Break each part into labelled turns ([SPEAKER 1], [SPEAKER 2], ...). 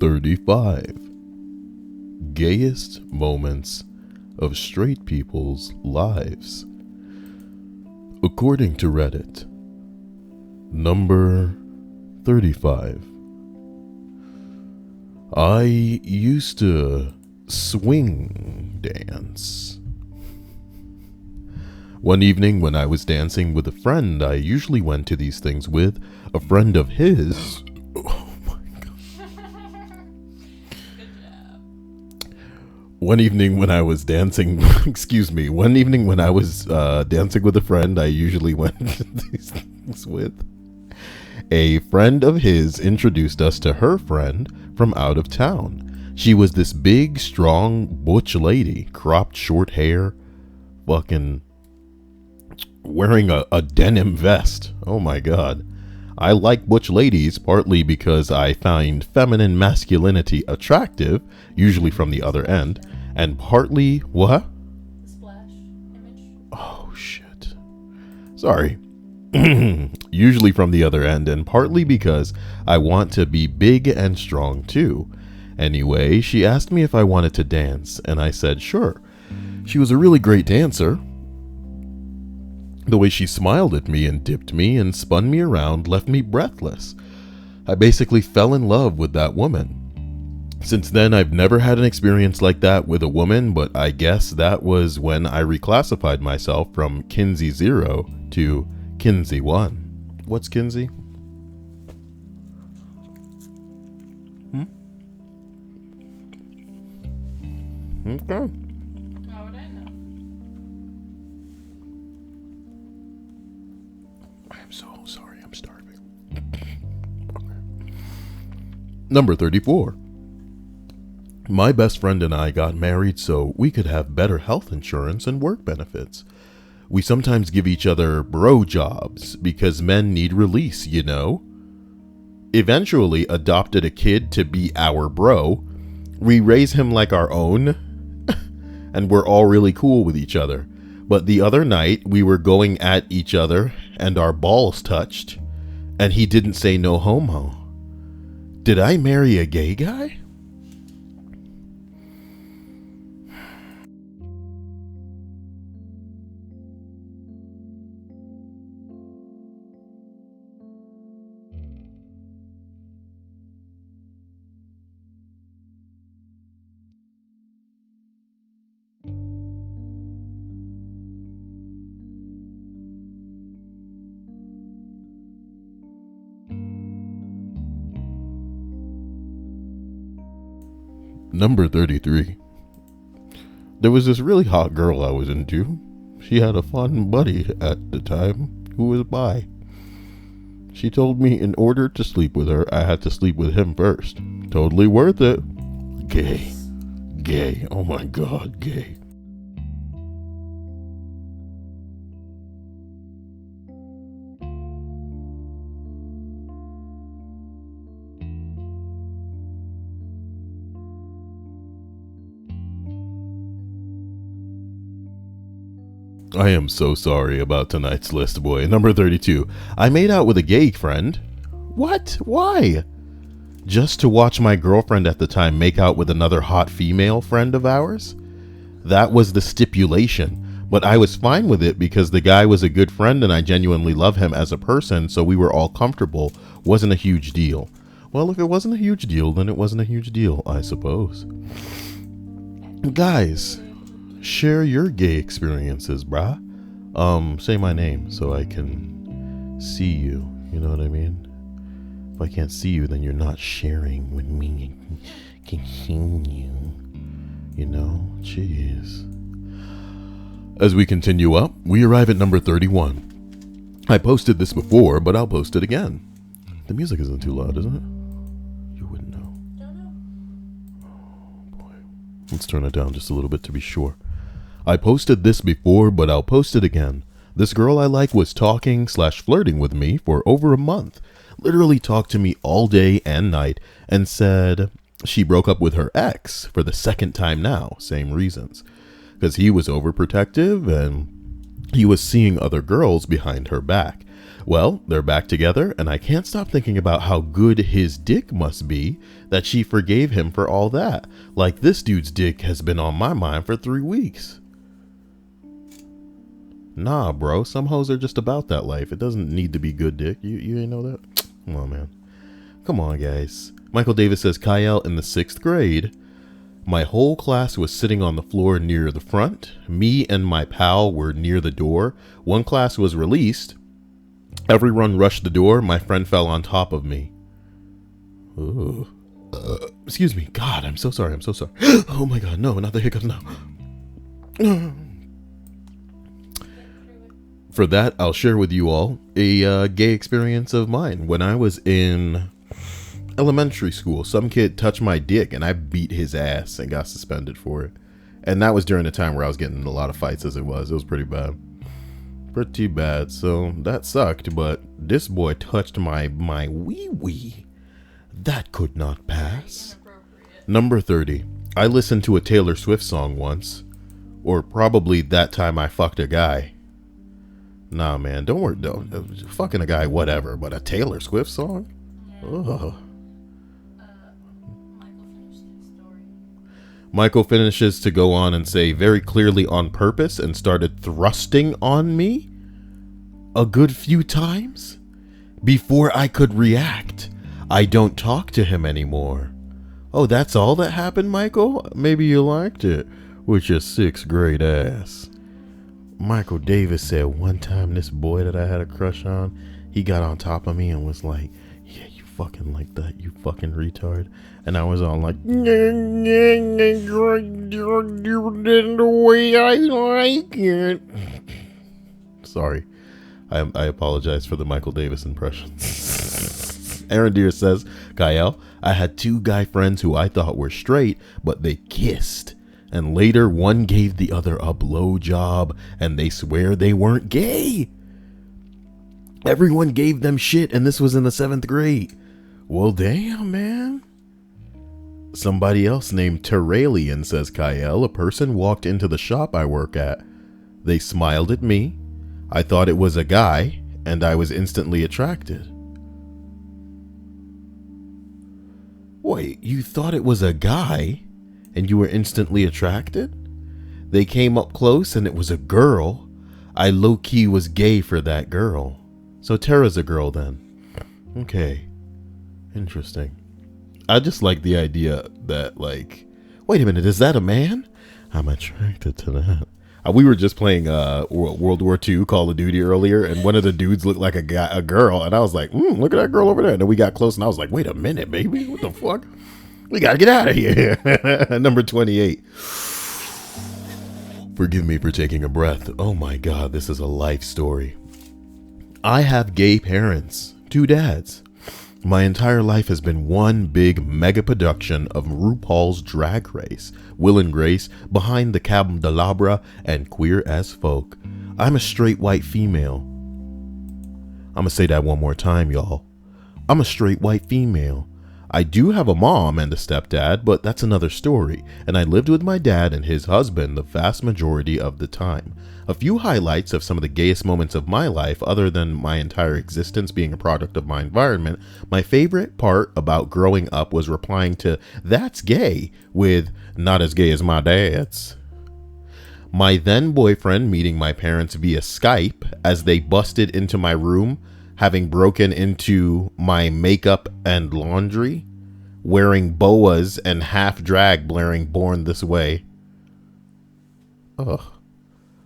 [SPEAKER 1] 35. Gayest moments of straight people's lives. According to Reddit. Number 35. I used to swing dance. One evening when I was dancing with a friend I usually went to these things with, a friend of his. Oh my god. One evening when I was dancing, one evening when I was dancing with a friend I usually went to these things with, a friend of his introduced us to her friend from out of town. She was this big, strong, butch lady, cropped short hair, fucking wearing a denim vest. Oh my god. I like butch ladies partly because I find feminine masculinity attractive, usually from the other end, and partly what?
[SPEAKER 2] Splash image.
[SPEAKER 1] Oh shit. Sorry. Usually from the other end, and partly because I want to be big and strong too. Anyway, she asked me if I wanted to dance, and I said sure. She was a really great dancer. The way she smiled at me and dipped me and spun me around left me breathless. I basically fell in love with that woman. Since then, I've never had an experience like that with a woman, but I guess that was when I reclassified myself from Kinsey 0 to Kinsey 1. What's Kinsey? Okay.
[SPEAKER 2] How would I know?
[SPEAKER 1] I'm so sorry, I'm starving. Okay. Number 34. My best friend and I got married so we could have better health insurance and work benefits. We sometimes give each other bro jobs because men need release, you know? Eventually adopted a kid to be our bro. We raise him like our own, and we're all really cool with each other. But the other night, we were going at each other, and our balls touched, and he didn't say no homo. Did I marry a gay guy? Number 33. There was this really hot girl I was into. She had a fun buddy at the time who was bi. She told me in order to sleep with her, I had to sleep with him first. Totally worth it. Gay. Gay. Oh my god, gay. I am so sorry about tonight's list, boy. Number 32. I made out with a gay friend. What? Why? Just to watch my girlfriend at the time make out with another hot female friend of ours? That was the stipulation, but I was fine with it because the guy was a good friend and I genuinely love him as a person, so we were all comfortable. Wasn't a huge deal. Well, if it wasn't a huge deal, then it wasn't a huge deal, I suppose. Guys, share your gay experiences, brah. Say my name so I can see you. You know what I mean? If I can't see you, then you're not sharing with me. I can see you. You know? Jeez. As we continue up, we arrive at number 31. I posted this before, but I'll post it again. The music isn't too loud, isn't it? You wouldn't know.
[SPEAKER 2] Don't know.
[SPEAKER 1] Oh boy. Let's turn it down just a little bit to be sure. I posted this before, but I'll post it again. This girl I like was talking/flirting with me for over a month. Literally talked to me all day and night and said she broke up with her ex for the second time now. Same reasons. Because he was overprotective and he was seeing other girls behind her back. Well, they're back together, and I can't stop thinking about how good his dick must be that she forgave him for all that. Like, this dude's dick has been on my mind for 3 weeks. Nah, bro, some hoes are just about that life. It doesn't need to be good dick. You ain't know that? Come on, man. Come on, guys. Michael Davis says, Kyle, in the 6th grade, my whole class was sitting on the floor near the front. Me and my pal were near the door. One class was released. Everyone rushed the door. My friend fell on top of me. Ooh. Excuse me. God, I'm so sorry. I'm so sorry. Oh my God. No, not the hiccups now. For that, I'll share with you all a gay experience of mine. When I was in elementary school, some kid touched my dick and I beat his ass and got suspended for it. And that was during the time where I was getting in a lot of fights as it was. It was pretty bad. Pretty bad. So that sucked, but this boy touched my wee-wee. That could not pass. Number 30. I listened to a Taylor Swift song once. Or probably that time I fucked a guy. Nah, man, don't worry. Fucking a guy, whatever. But a Taylor Swift song?
[SPEAKER 2] Yeah.
[SPEAKER 1] Ugh.
[SPEAKER 2] Michael finished his story.
[SPEAKER 1] Michael finishes to go on and say, very clearly on purpose, and started thrusting on me a good few times before I could react. I don't talk to him anymore. Oh, that's all that happened, Michael? Maybe you liked it with your 6th grade ass. Michael Davis said one time this boy that I had a crush on, he got on top of me and was like, yeah, you fucking like that, you fucking retard. And I was all like, the way I like it. Sorry. I apologize for the Michael Davis impressions. Aaron Deere says, Kyle, I had 2 guy friends who I thought were straight, but they kissed. And later, one gave the other a blowjob, and they swear they weren't gay. Everyone gave them shit, and this was in the 7th grade. Well, damn, man. Somebody else named Terralian says, Kyle, a person walked into the shop I work at. They smiled at me. I thought it was a guy, and I was instantly attracted. Wait, you thought it was a guy? And you were instantly attracted? They came up close and it was a girl. I low-key was gay for that girl. So Tara's a girl then. Okay. Interesting. I just like the idea that, like, wait a minute, is that a man? I'm attracted to that. We were just playing World War II Call of Duty earlier, and one of the dudes looked like a girl, and I was like, look at that girl over there. And then we got close, and I was like, wait a minute, baby, what the fuck? We gotta get out of here. Number 28. Forgive me for taking a breath. Oh my God, this is a life story. I have gay parents, 2 dads. My entire life has been one big mega production of RuPaul's Drag Race, Will and Grace, Behind the Candelabra, and Queer as Folk. I'm a straight white female. I'm gonna say that one more time, y'all. I'm a straight white female. I do have a mom and a stepdad, but that's another story, and I lived with my dad and his husband the vast majority of the time. A few highlights of some of the gayest moments of my life, other than my entire existence being a product of my environment. My favorite part about growing up was replying to "that's gay" with "not as gay as my dad's." My then boyfriend meeting my parents via Skype as they busted into my room, having broken into my makeup and laundry, wearing boas and half drag blaring Born This Way. Ugh.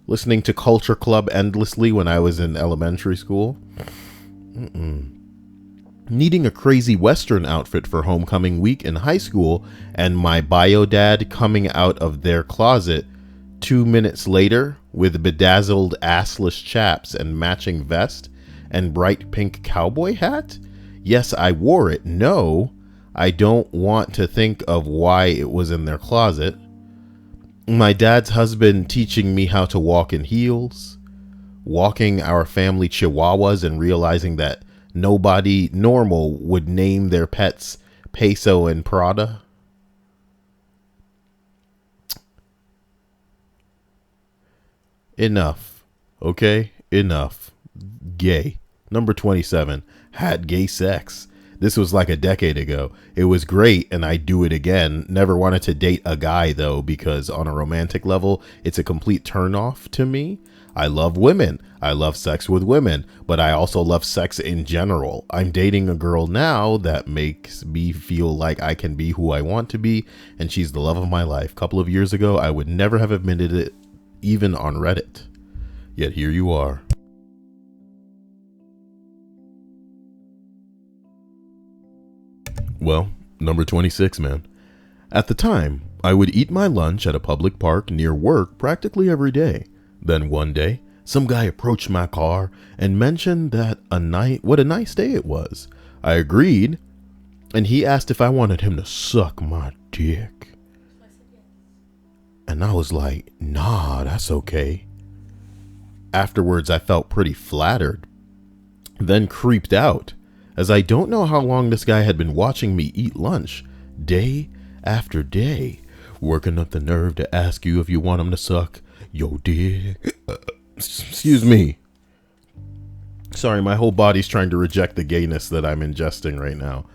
[SPEAKER 1] Listening to Culture Club endlessly when I was in elementary school. Needing a crazy Western outfit for homecoming week in high school, and my bio dad coming out of their closet 2 minutes later with bedazzled assless chaps and matching vest and bright pink cowboy hat? Yes, I wore it. No, I don't want to think of why it was in their closet. My dad's husband teaching me how to walk in heels. Walking our family chihuahuas and realizing that nobody normal would name their pets Peso and Prada. Enough. Okay? Enough. Gay. Number 27. Had gay sex. This was like a decade ago. It was great and I'd do it again. Never wanted to date a guy though, because on a romantic level, it's a complete turnoff to me. I love women. I love sex with women, but I also love sex in general. I'm dating a girl now that makes me feel like I can be who I want to be, and she's the love of my life. A couple of years ago, I would never have admitted it, even on Reddit. Yet here you are. Well, number 26, man. At the time, I would eat my lunch at a public park near work practically every day. Then one day, some guy approached my car and mentioned what a nice day it was. I agreed, and he asked if I wanted him to suck my dick. And I was like, nah, that's okay. Afterwards, I felt pretty flattered, then creeped out, as I don't know how long this guy had been watching me eat lunch, day after day, working up the nerve to ask you if you want him to suck your dick. Excuse me. Sorry, my whole body's trying to reject the gayness that I'm ingesting right now.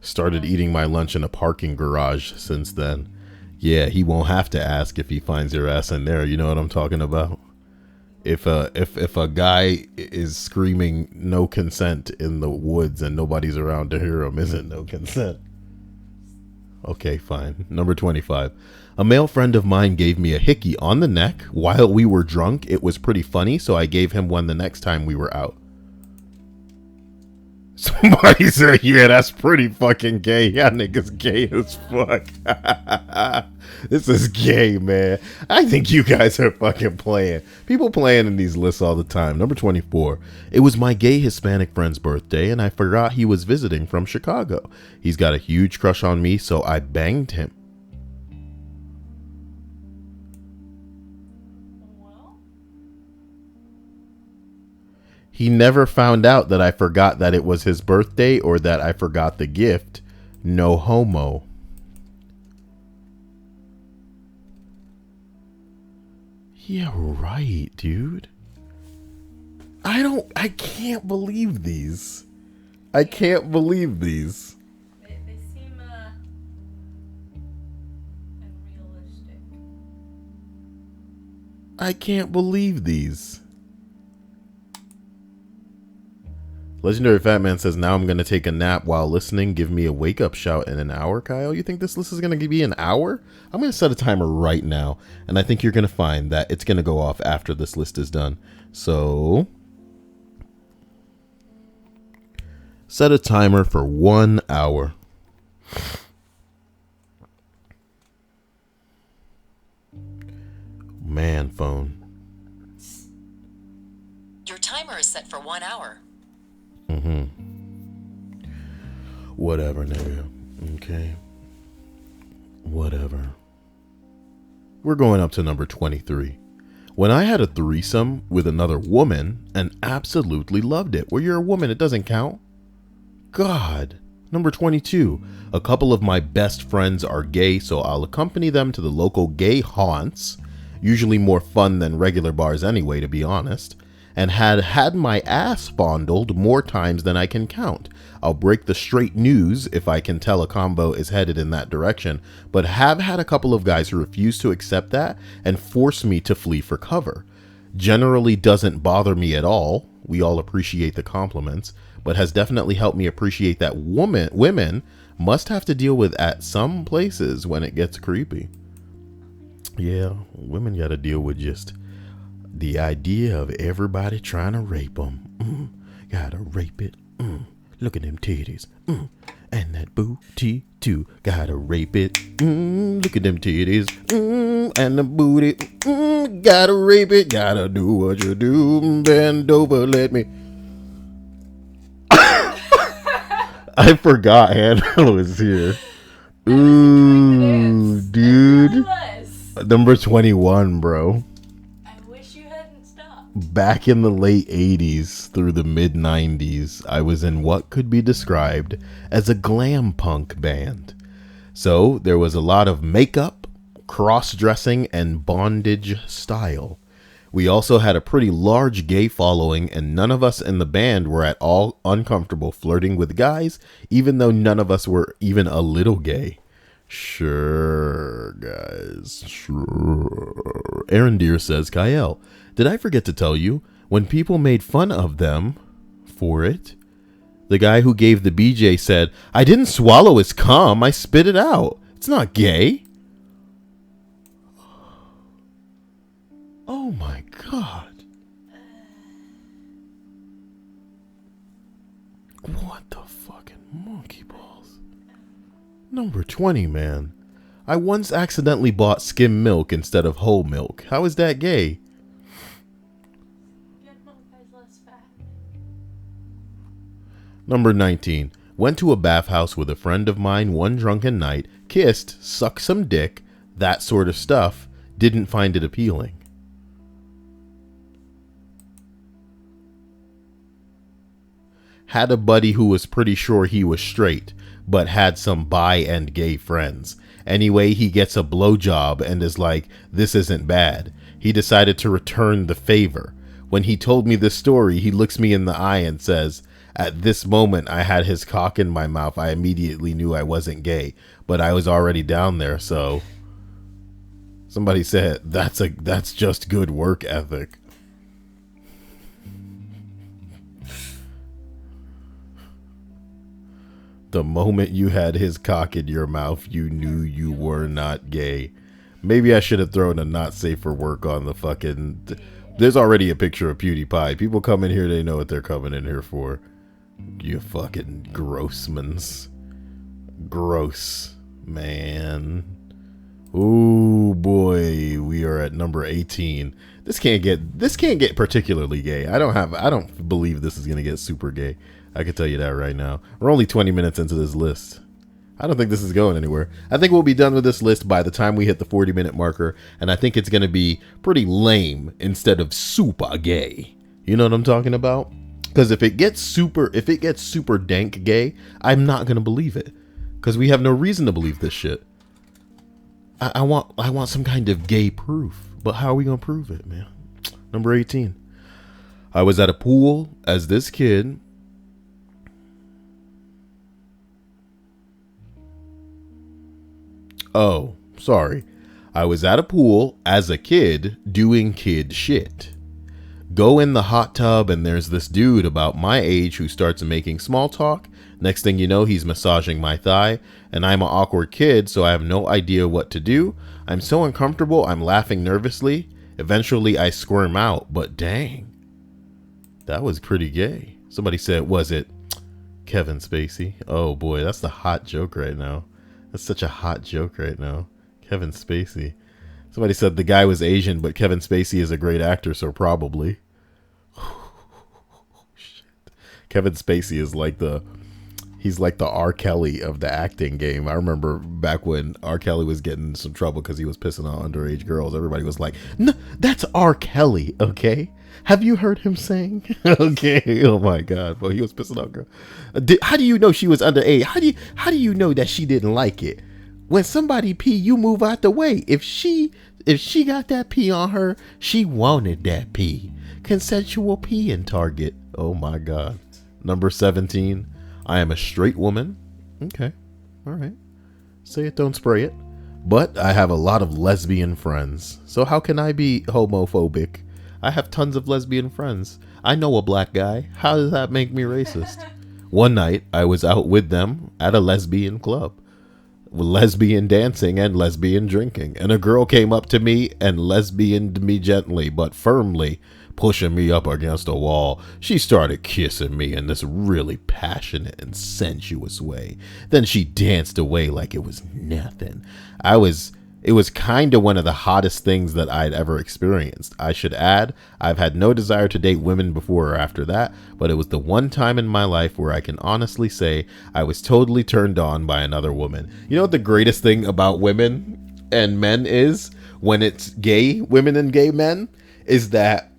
[SPEAKER 1] Started eating my lunch in a parking garage since then. Yeah, he won't have to ask if he finds your ass in there. You know what I'm talking about? If a guy is screaming no consent in the woods and nobody's around to hear him, isn't no consent. Okay, fine. Number 25. A male friend of mine gave me a hickey on the neck while we were drunk. It was pretty funny, so I gave him one the next time we were out. Somebody said, yeah, that's pretty fucking gay. Yeah, nigga's gay as fuck. This is gay, man. I think you guys are fucking playing. People playing in these lists all the time. Number 24. It was my gay Hispanic friend's birthday, and I forgot he was visiting from Chicago. He's got a huge crush on me, so I banged him. He never found out that I forgot that it was his birthday or that I forgot the gift. No homo. Yeah, right, dude. I can't believe these. I can't believe these.
[SPEAKER 2] They seem unrealistic.
[SPEAKER 1] I can't believe these. Legendary Fat Man says, now I'm going to take a nap while listening. Give me a wake up shout in an hour, Kyle. You think this list is going to be an hour? I'm going to set a timer right now. And I think you're going to find that it's going to go off after this list is done. So set a timer for 1 hour. Man phone.
[SPEAKER 3] Your timer is set for 1 hour.
[SPEAKER 1] Whatever, nigga. Okay. Whatever. We're going up to number 23. When I had a threesome with another woman and absolutely loved it. Well, you're a woman, it doesn't count. God. Number 22. A couple of my best friends are gay, so I'll accompany them to the local gay haunts. Usually more fun than regular bars anyway, to be honest. And had my ass fondled more times than I can count. I'll break the straight news if I can tell a combo is headed in that direction, but have had a couple of guys who refuse to accept that and force me to flee for cover. Generally doesn't bother me at all. We all appreciate the compliments, but has definitely helped me appreciate that women must have to deal with at some places when it gets creepy. Yeah, women got to deal with just the idea of everybody trying to rape them. Gotta rape it. Look at them titties. And that booty too. Gotta rape it. Look at them titties. And the booty. Gotta rape it. Gotta do what you do. Bend over, let me. I forgot Hannah was here. Ooh, dude. Number 21, bro. Back in the late 80s through the mid 90s, I was in what could be described as a glam punk band. So there was a lot of makeup, cross-dressing, and bondage style. We also had a pretty large gay following, and none of us in the band were at all uncomfortable flirting with guys, even though none of us were even a little gay. Sure, guys, sure. Aaron Deere says, Kyle, did I forget to tell you, when people made fun of them for it, the guy who gave the BJ said, I didn't swallow his cum, I spit it out. It's not gay. Oh my God. What the fucking monkey balls? Number 20, man. I once accidentally bought skim milk instead of whole milk. How is that gay?
[SPEAKER 2] Good milk has less fat.
[SPEAKER 1] Number 19. Went to a bathhouse with a friend of mine one drunken night. Kissed, sucked some dick, that sort of stuff. Didn't find it appealing. Had a buddy who was pretty sure he was straight, but had some bi and gay friends. Anyway, he gets a blowjob and is like, this isn't bad. He decided to return the favor. When he told me this story, he looks me in the eye and says, at this moment I had his cock in my mouth. I immediately knew I wasn't gay, but I was already down there, so... Somebody said, that's just good work ethic. The moment you had his cock in your mouth, you knew you were not gay. Maybe I should have thrown a not safe for work on the fucking... There's already a picture of PewDiePie. People come in here, they know what they're coming in here for. You fucking grossmans. Gross, man. Ooh, boy, we are at number 18. This can't get particularly gay. I don't believe this is gonna get super gay. I can tell you that right now. We're only 20 minutes into this list. I don't think this is going anywhere. I think we'll be done with this list by the time we hit the 40-minute marker, and I think it's going to be pretty lame instead of super gay. You know what I'm talking about? Because if it gets super dank gay, I'm not going to believe it. Because we have no reason to believe this shit. I want some kind of gay proof. But how are we going to prove it, man? Number 18. I was at a pool as this kid... Oh, sorry. I was at a pool as a kid doing kid shit. Go in the hot tub and there's this dude about my age who starts making small talk. Next thing you know, he's massaging my thigh and I'm an awkward kid, so I have no idea what to do. I'm so uncomfortable, I'm laughing nervously. Eventually I squirm out, but dang, that was pretty gay. Somebody said, was it Kevin Spacey? Oh boy, that's the hot joke right now. That's such a hot joke right now. Kevin Spacey. Somebody said the guy was Asian, but Kevin Spacey is a great actor, so probably. Shit. Kevin Spacey is he's like the R. Kelly of the acting game. I remember back when R. Kelly was getting in some trouble because he was pissing on underage girls. Everybody was like, no, that's R. Kelly, okay? Have you heard him sing? Okay. Oh my God. Well, he was pissing on girl. How do you know she was underage? How do you know that she didn't like it? When somebody pee, you move out the way. If she got that pee on her, she wanted that pee. Consensual pee in Target. Oh my God. Number 17. I am a straight woman. Okay. All right. Say it, don't spray it. But I have a lot of lesbian friends. So how can I be homophobic? I have tons of lesbian friends. I know a black guy. How does that make me racist? One night, I was out with them at a lesbian club. Lesbian dancing and lesbian drinking. And a girl came up to me and lesbianed me gently but firmly, pushing me up against a wall. She started kissing me in this really passionate and sensuous way. Then she danced away like it was nothing. It was kind of one of the hottest things that I'd ever experienced. I should add, I've had no desire to date women before or after that, but it was the one time in my life where I can honestly say I was totally turned on by another woman. You know what the greatest thing about women and men is when it's gay women and gay men? Is that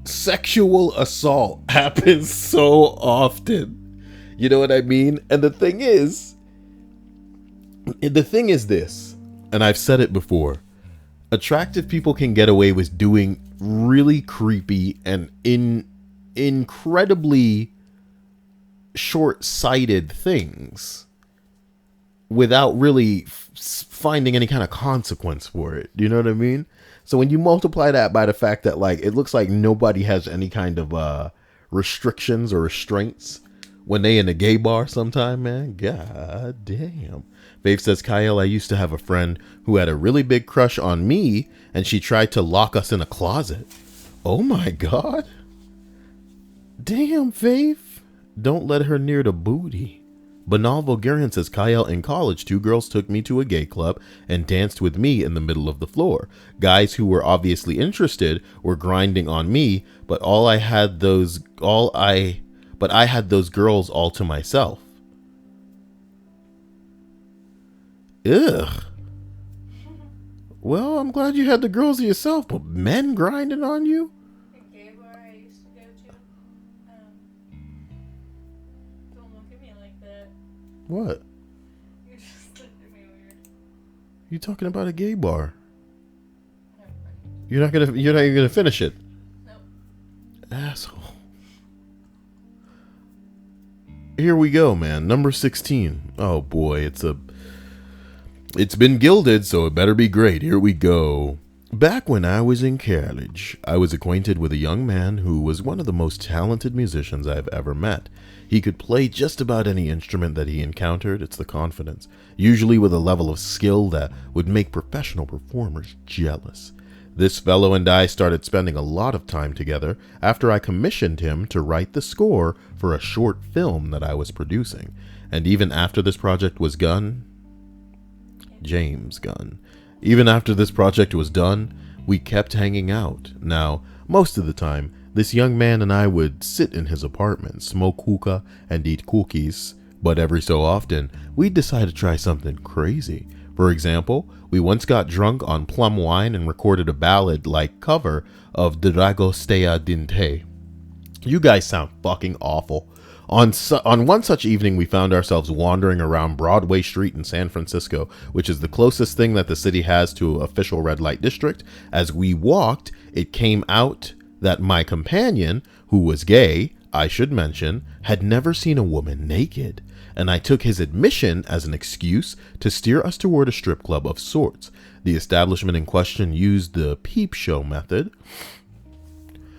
[SPEAKER 1] sexual assault happens so often. You know what I mean? And the thing is this. And I've said it before. Attractive people can get away with doing really creepy and incredibly short-sighted things without really finding any kind of consequence for it. Do you know what I mean? So when you multiply that by the fact that like it looks like nobody has any kind of restrictions or restraints when they in a gay bar sometime, man, god damn. Faith says, Kyle, I used to have a friend who had a really big crush on me and she tried to lock us in a closet. Oh my god. Damn, Faith. Don't let her near the booty. Banal Vulgarian says, Kyle, in college, 2 girls took me to a gay club and danced with me in the middle of the floor. Guys who were obviously interested were grinding on me, but I had those girls all to myself. Ugh. Well, I'm glad you had the girls to yourself, but men grinding on you?
[SPEAKER 2] The gay bar I used to go to. Don't look at me like that.
[SPEAKER 1] What?
[SPEAKER 2] You just looked at me weird.
[SPEAKER 1] You talking about a gay bar?
[SPEAKER 2] Never mind.
[SPEAKER 1] You're not even gonna finish it.
[SPEAKER 2] Nope.
[SPEAKER 1] Asshole. Here we go, man. Number 16. Oh boy, it's been gilded, so it better be great. Here we go. Back when I was in college, I was acquainted with a young man who was one of the most talented musicians I've ever met. He could play just about any instrument that he encountered. It's the confidence, usually with a level of skill that would make professional performers jealous. This fellow and I started spending a lot of time together after I commissioned him to write the score for a short film that I was producing. And even after this project was done, James Gunn. Even after this project was done, we kept hanging out. Now, most of the time, this young man and I would sit in his apartment, smoke hookah, and eat cookies. But every so often, we'd decide to try something crazy. For example, we once got drunk on plum wine and recorded a ballad-like cover of Dragostea Dinte. You guys sound fucking awful. On one such evening, we found ourselves wandering around Broadway Street in San Francisco, which is the closest thing that the city has to an official red light district. As we walked, it came out that my companion, who was gay, I should mention, had never seen a woman naked, and I took his admission as an excuse to steer us toward a strip club of sorts. The establishment in question used the peep show method,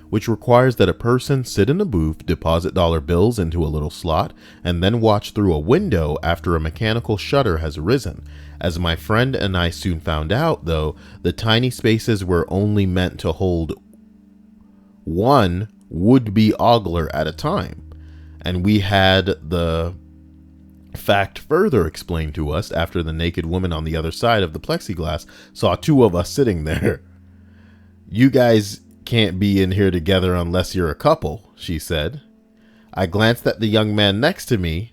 [SPEAKER 1] which requires that a person sit in a booth, deposit dollar bills into a little slot, and then watch through a window after a mechanical shutter has risen. As my friend and I soon found out, though, the tiny spaces were only meant to hold one would-be ogler at a time, and we had the fact further explained to us after the naked woman on the other side of the plexiglass saw 2 of us sitting there. You guys can't be in here together unless you're a couple, she said. I glanced at the young man next to me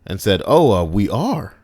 [SPEAKER 1] and said, we are.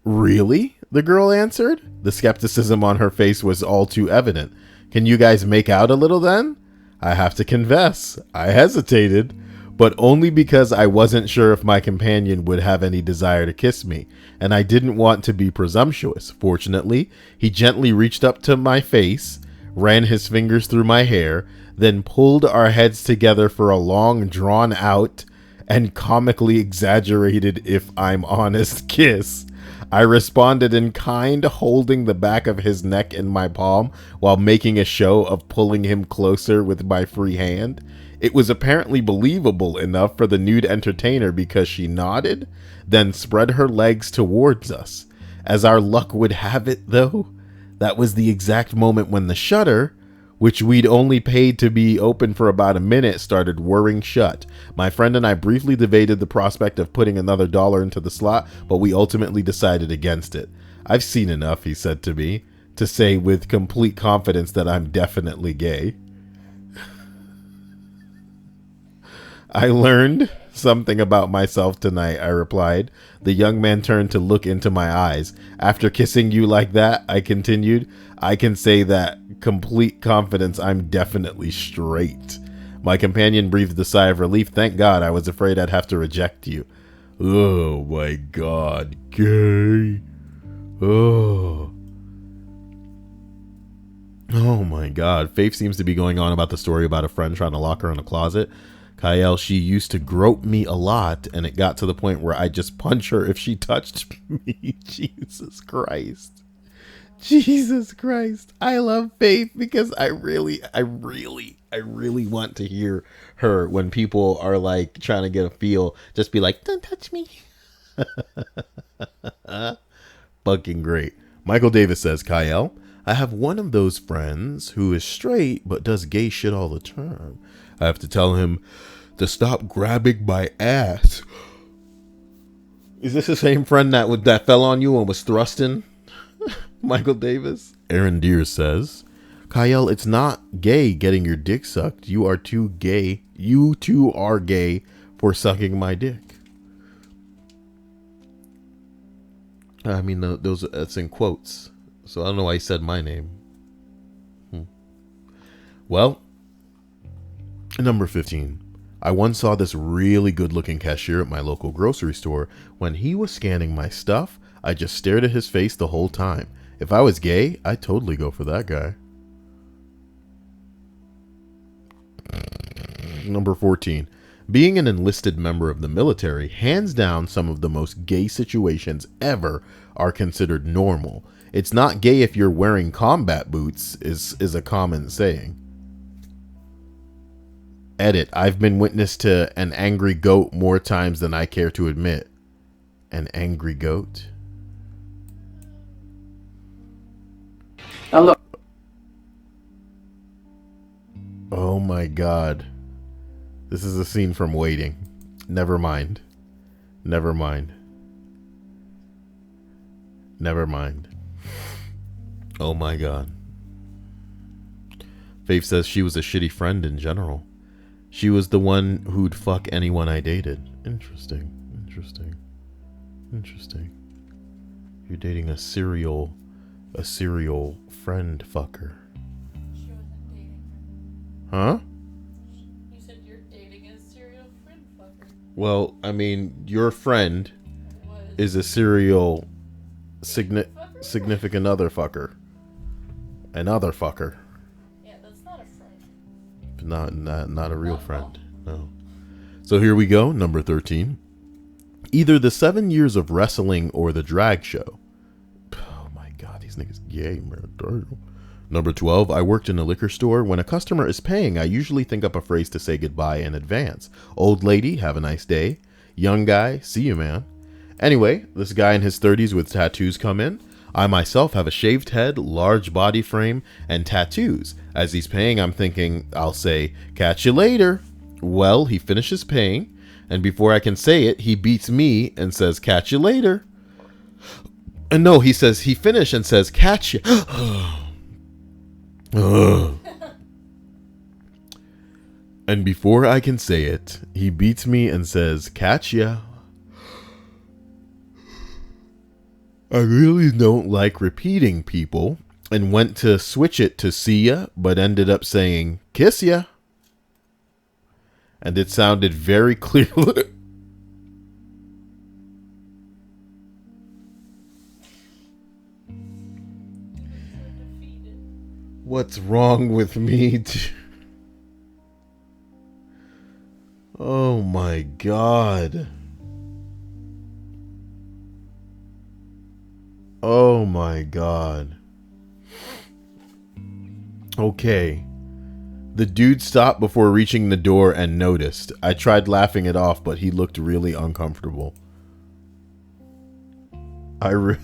[SPEAKER 1] Really? The girl answered. The skepticism on her face was all too evident. Can you guys make out a little then? I have to confess, I hesitated, but only because I wasn't sure if my companion would have any desire to kiss me, and I didn't want to be presumptuous. Fortunately, he gently reached up to my face, ran his fingers through my hair, then pulled our heads together for a long, drawn-out, and comically exaggerated, if I'm honest, kiss. I responded in kind, holding the back of his neck in my palm while making a show of pulling him closer with my free hand. It was apparently believable enough for the nude entertainer because she nodded, then spread her legs towards us. As our luck would have it, though, that was the exact moment when the shutter, which we'd only paid to be open for about a minute, started whirring shut. My friend and I briefly debated the prospect of putting another dollar into the slot, but we ultimately decided against it. I've seen enough, he said to me, to say with complete confidence that I'm definitely gay. I learned something about myself tonight, I replied. The young man turned to look into my eyes. After kissing you like that, I continued, I can say that complete confidence I'm definitely straight. My companion breathed a sigh of relief. Thank God, I was afraid I'd have to reject you. Oh my God, gay. Oh. Oh my god. Faith seems to be going on about the story about a friend trying to lock her in a closet. Kyle, she used to grope me a lot, and it got to the point where I'd just punch her if she touched me. Jesus Christ. Jesus Christ. I love Faith because I really want to hear her when people are like trying to get a feel. Just be like, don't touch me. Fucking great. Michael Davis says, Kyle, I have one of those friends who is straight but does gay shit all the time. I have to tell him to stop grabbing my ass. Is this the same friend that fell on you and was thrusting? Michael Davis. Aaron Deere says, Kyle, it's not gay getting your dick sucked. You are too gay. You too are gay for sucking my dick. I mean, that's in quotes. So I don't know why he said my name. Well, number 15. I once saw this really good looking cashier at my local grocery store. When he was scanning my stuff, I just stared at his face the whole time. If I was gay, I'd totally go for that guy. Number 14. Being an enlisted member of the military, hands down, some of the most gay situations ever are considered normal. It's not gay if you're wearing combat boots is a common saying. Edit. I've been witness to an angry goat more times than I care to admit. An angry goat?
[SPEAKER 4] Now look.
[SPEAKER 1] Oh my god. This is a scene from Waiting. Never mind. Never mind. Never mind. Oh my god. Faith says she was a shitty friend in general. She was the one who'd fuck anyone I dated. Interesting. Interesting. Interesting. You're dating a serial friend fucker.
[SPEAKER 2] She wasn't dating her.
[SPEAKER 1] Huh?
[SPEAKER 2] You said you're dating a serial friend fucker.
[SPEAKER 1] Well, I mean, your friend
[SPEAKER 2] Was
[SPEAKER 1] is a serial
[SPEAKER 2] fucker?
[SPEAKER 1] significant other fucker. Another fucker.
[SPEAKER 2] Yeah, that's not a friend.
[SPEAKER 1] Not a real friend. No. So here we go, number 13. Either the 7 years of wrestling or the drag show. Oh my god, these niggas gay, man. Number 12, I worked in a liquor store. When a customer is paying, I usually think up a phrase to say goodbye in advance. Old lady, have a nice day. Young guy, see you, man. Anyway, this guy in his 30s with tattoos come in. I myself have a shaved head, large body frame, and tattoos. As he's paying, I'm thinking, I'll say, catch you later. Well, he finishes paying, and before I can say it, he beats me and says, catch you later. And no, he says, he finished and says, catch you. And before I can say it, he beats me and says, catch ya. I really don't like repeating people and went to switch it to see ya, but ended up saying kiss ya. And it sounded very clearly. What's wrong with me? Oh my god. Oh my god. Okay. The dude stopped before reaching the door and noticed. I tried laughing it off, but he looked really uncomfortable. I'm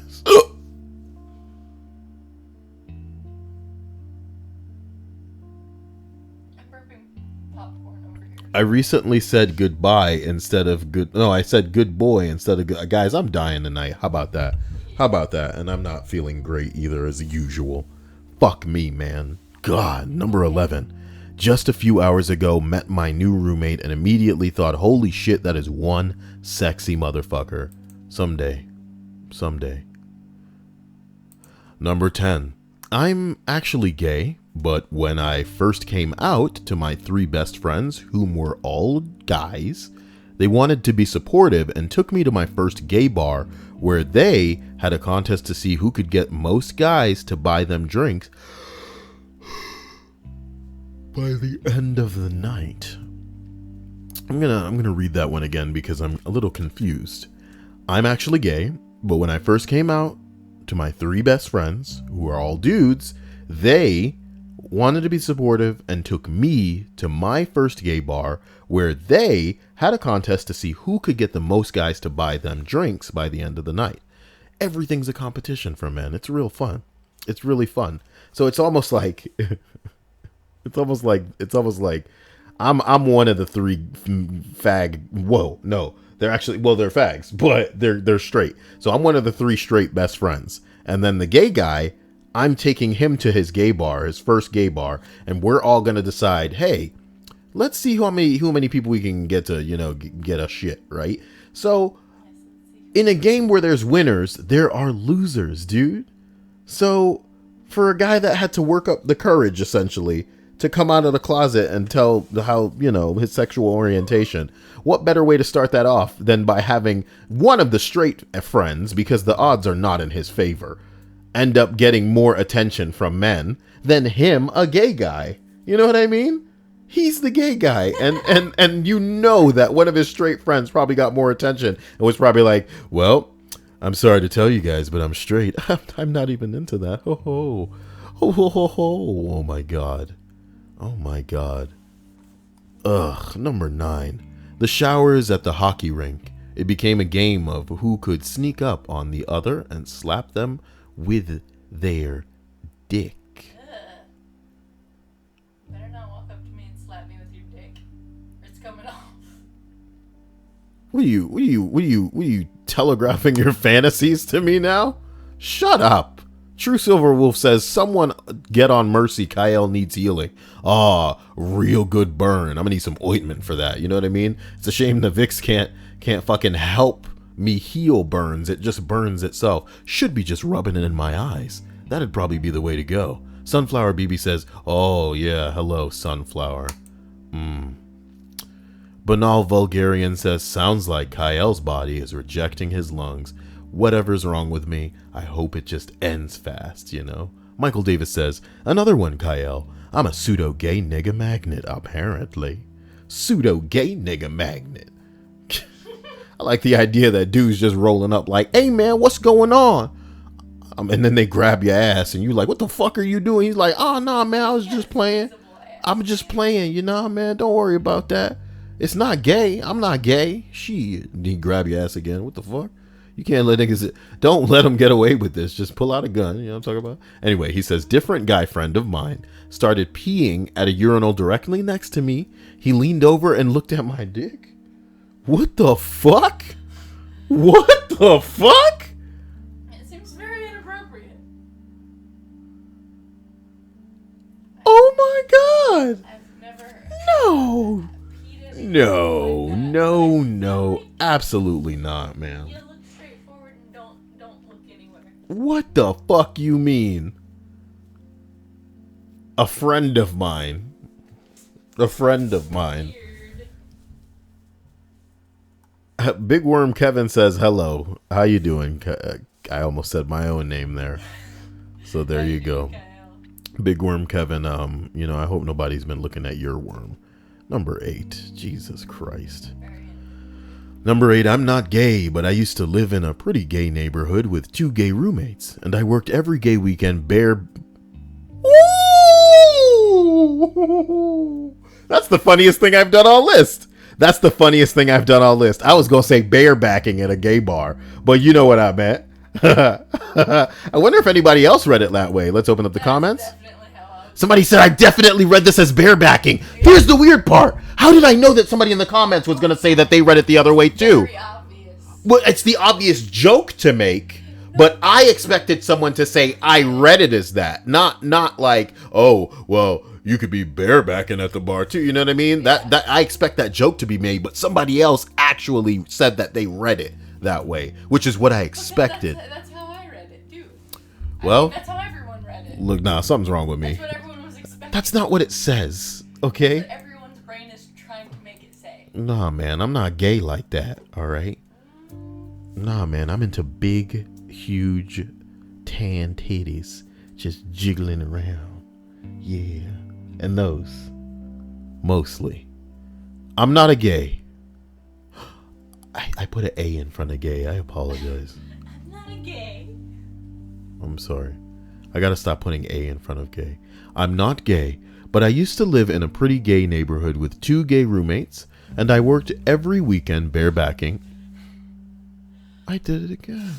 [SPEAKER 2] burping popcorn over here.
[SPEAKER 1] I recently said goodbye instead of good. No, I said good boy instead of good. Guys, I'm dying tonight. How about that? How about that? And I'm not feeling great either, as usual. Fuck me, man. God. Number 11. Just a few hours ago, met my new roommate and immediately thought, holy shit, that is one sexy motherfucker. Someday. Someday. Number 10. I'm actually gay, but when I first came out to my 3 best friends, whom were all guys, they wanted to be supportive and took me to my first gay bar where they had a contest to see who could get most guys to buy them drinks. By the end of the night, I'm gonna read that one again because I'm a little confused. I'm actually gay, but when I first came out to my 3 best friends, who are all dudes, they wanted to be supportive and took me to my first gay bar where they had a contest to see who could get the most guys to buy them drinks by the end of the night. Everything's a competition for men. It's real fun. It's really fun. So it's almost like it's almost like I'm one of the 3 fag. Whoa, no, they're actually, well, they're fags, but they're straight. So I'm one of the 3 straight best friends, and then the gay guy, I'm taking him to his gay bar, his first gay bar, and we're all gonna decide, hey, let's see how many people we can get to, get a shit, right? So in a game where there's winners, there are losers, dude. So for a guy that had to work up the courage, essentially, to come out of the closet and tell how, his sexual orientation, what better way to start that off than by having one of the straight friends, because the odds are not in his favor, end up getting more attention from men than him, a gay guy. You know what I mean? He's the gay guy, and that one of his straight friends probably got more attention and was probably like, well, I'm sorry to tell you guys, but I'm straight. I'm not even into that. Ho ho. Ho ho ho ho. Oh my god. Oh my god. Ugh. Number 9. The showers at the hockey rink. It became a game of who could sneak up on the other and slap them with their dick.
[SPEAKER 2] Better not walk up to me and slap me with your dick, or it's coming off.
[SPEAKER 1] What are you telegraphing your fantasies to me now? Shut up. True Silver Wolf says, someone get on Mercy. Kyle needs healing. Ah, real good burn. I'm gonna need some ointment for that. You know what I mean? It's a shame the Vicks can't fucking help me heal burns. It just burns itself. Should be just rubbing it in my eyes. That'd probably be the way to go. Sunflower BB says, oh yeah, hello, Sunflower. Banal Vulgarian says, sounds like Kyle's body is rejecting his lungs. Whatever's wrong with me, I hope it just ends fast, Michael Davis says, another one, Kyle. I'm a pseudo-gay nigga magnet, apparently. Pseudo-gay nigga magnet. I like the idea that dudes just rolling up like, hey man, what's going on? And then they grab your ass and you like, what the fuck are you doing? He's like, oh nah man, I was just playing. I'm just playing, man, don't worry about that. It's not gay. I'm not gay. Shit. He grab your ass again. What the fuck? You can't let niggas, don't let them get away with this. Just pull out a gun. You know what I'm talking about? Anyway, he says, different guy friend of mine started peeing at a urinal directly next to me. He leaned over and looked at my dick. What the fuck? What the fuck?
[SPEAKER 2] It seems very inappropriate.
[SPEAKER 1] Oh my god.
[SPEAKER 2] I've never.
[SPEAKER 1] No.
[SPEAKER 2] Peed
[SPEAKER 1] No. Absolutely not, man.
[SPEAKER 2] You look straight forward and don't look anywhere.
[SPEAKER 1] What the fuck you mean? A friend of mine.
[SPEAKER 2] Weird.
[SPEAKER 1] Big Worm Kevin says, hello. How you doing? I almost said my own name there. So there you go.
[SPEAKER 2] Kyle.
[SPEAKER 1] Big Worm Kevin, I hope nobody's been looking at your worm. Number 8. Jesus Christ. Number 8, I'm not gay, but I used to live in a pretty gay neighborhood with 2 gay roommates, and I worked every gay weekend Ooh! That's the funniest thing I've done all list. I was going to say barebacking at a gay bar, but you know what I meant. I wonder if anybody else read it that way. Let's open up the comments. Somebody said, I definitely read this as barebacking. Here's the weird part. How did I know that somebody in the comments was going to say that they read it the other way too?
[SPEAKER 2] Very obvious.
[SPEAKER 1] Well, it's the obvious joke to make, but I expected someone to say, I read it as that. Not like, oh, well, you could be barebacking at the bar too. You know what I mean?
[SPEAKER 2] Yeah.
[SPEAKER 1] That I expect that joke to be made, but somebody else actually said that they read it that way, which is what I expected.
[SPEAKER 2] That's how I read it too.
[SPEAKER 1] Well,
[SPEAKER 2] that's how everyone read it.
[SPEAKER 1] Look, nah, something's wrong with me.
[SPEAKER 2] That's what everyone was expecting.
[SPEAKER 1] That's not what it says, okay?
[SPEAKER 2] That's what everyone's brain is trying to make it say.
[SPEAKER 1] Nah, man, I'm not gay like that, all right? Nah, man, I'm into big, huge, tan titties just jiggling around. Yeah. And those. Mostly. I'm not a gay. I put an A in front of gay. I apologize.
[SPEAKER 2] I'm not a gay.
[SPEAKER 1] I'm sorry. I gotta stop putting A in front of gay. I'm not gay, but I used to live in a pretty gay neighborhood with 2 gay roommates, and I worked every weekend barebacking. I did it again.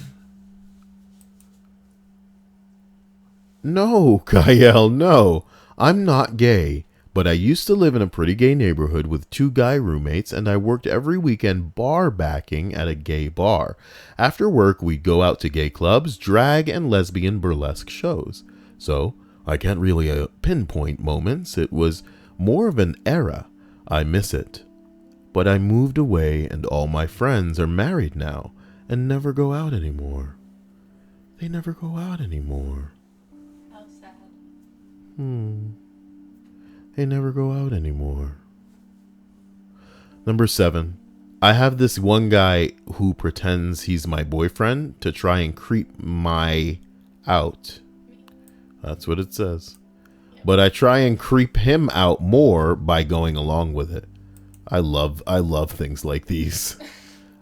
[SPEAKER 1] No, Kyle, no. I'm not gay, but I used to live in a pretty gay neighborhood with 2 guy roommates, and I worked every weekend bar-backing at a gay bar. After work, we'd go out to gay clubs, drag, and lesbian burlesque shows. So, I can't really pinpoint moments. It was more of an era. I miss it. But I moved away, and all my friends are married now and never go out anymore. They never go out anymore.
[SPEAKER 2] How sad.
[SPEAKER 1] They never go out anymore. Number 7. I have this one guy who pretends he's my boyfriend to try and creep my out. That's what it says. But I try and creep him out more by going along with it. I love things like these.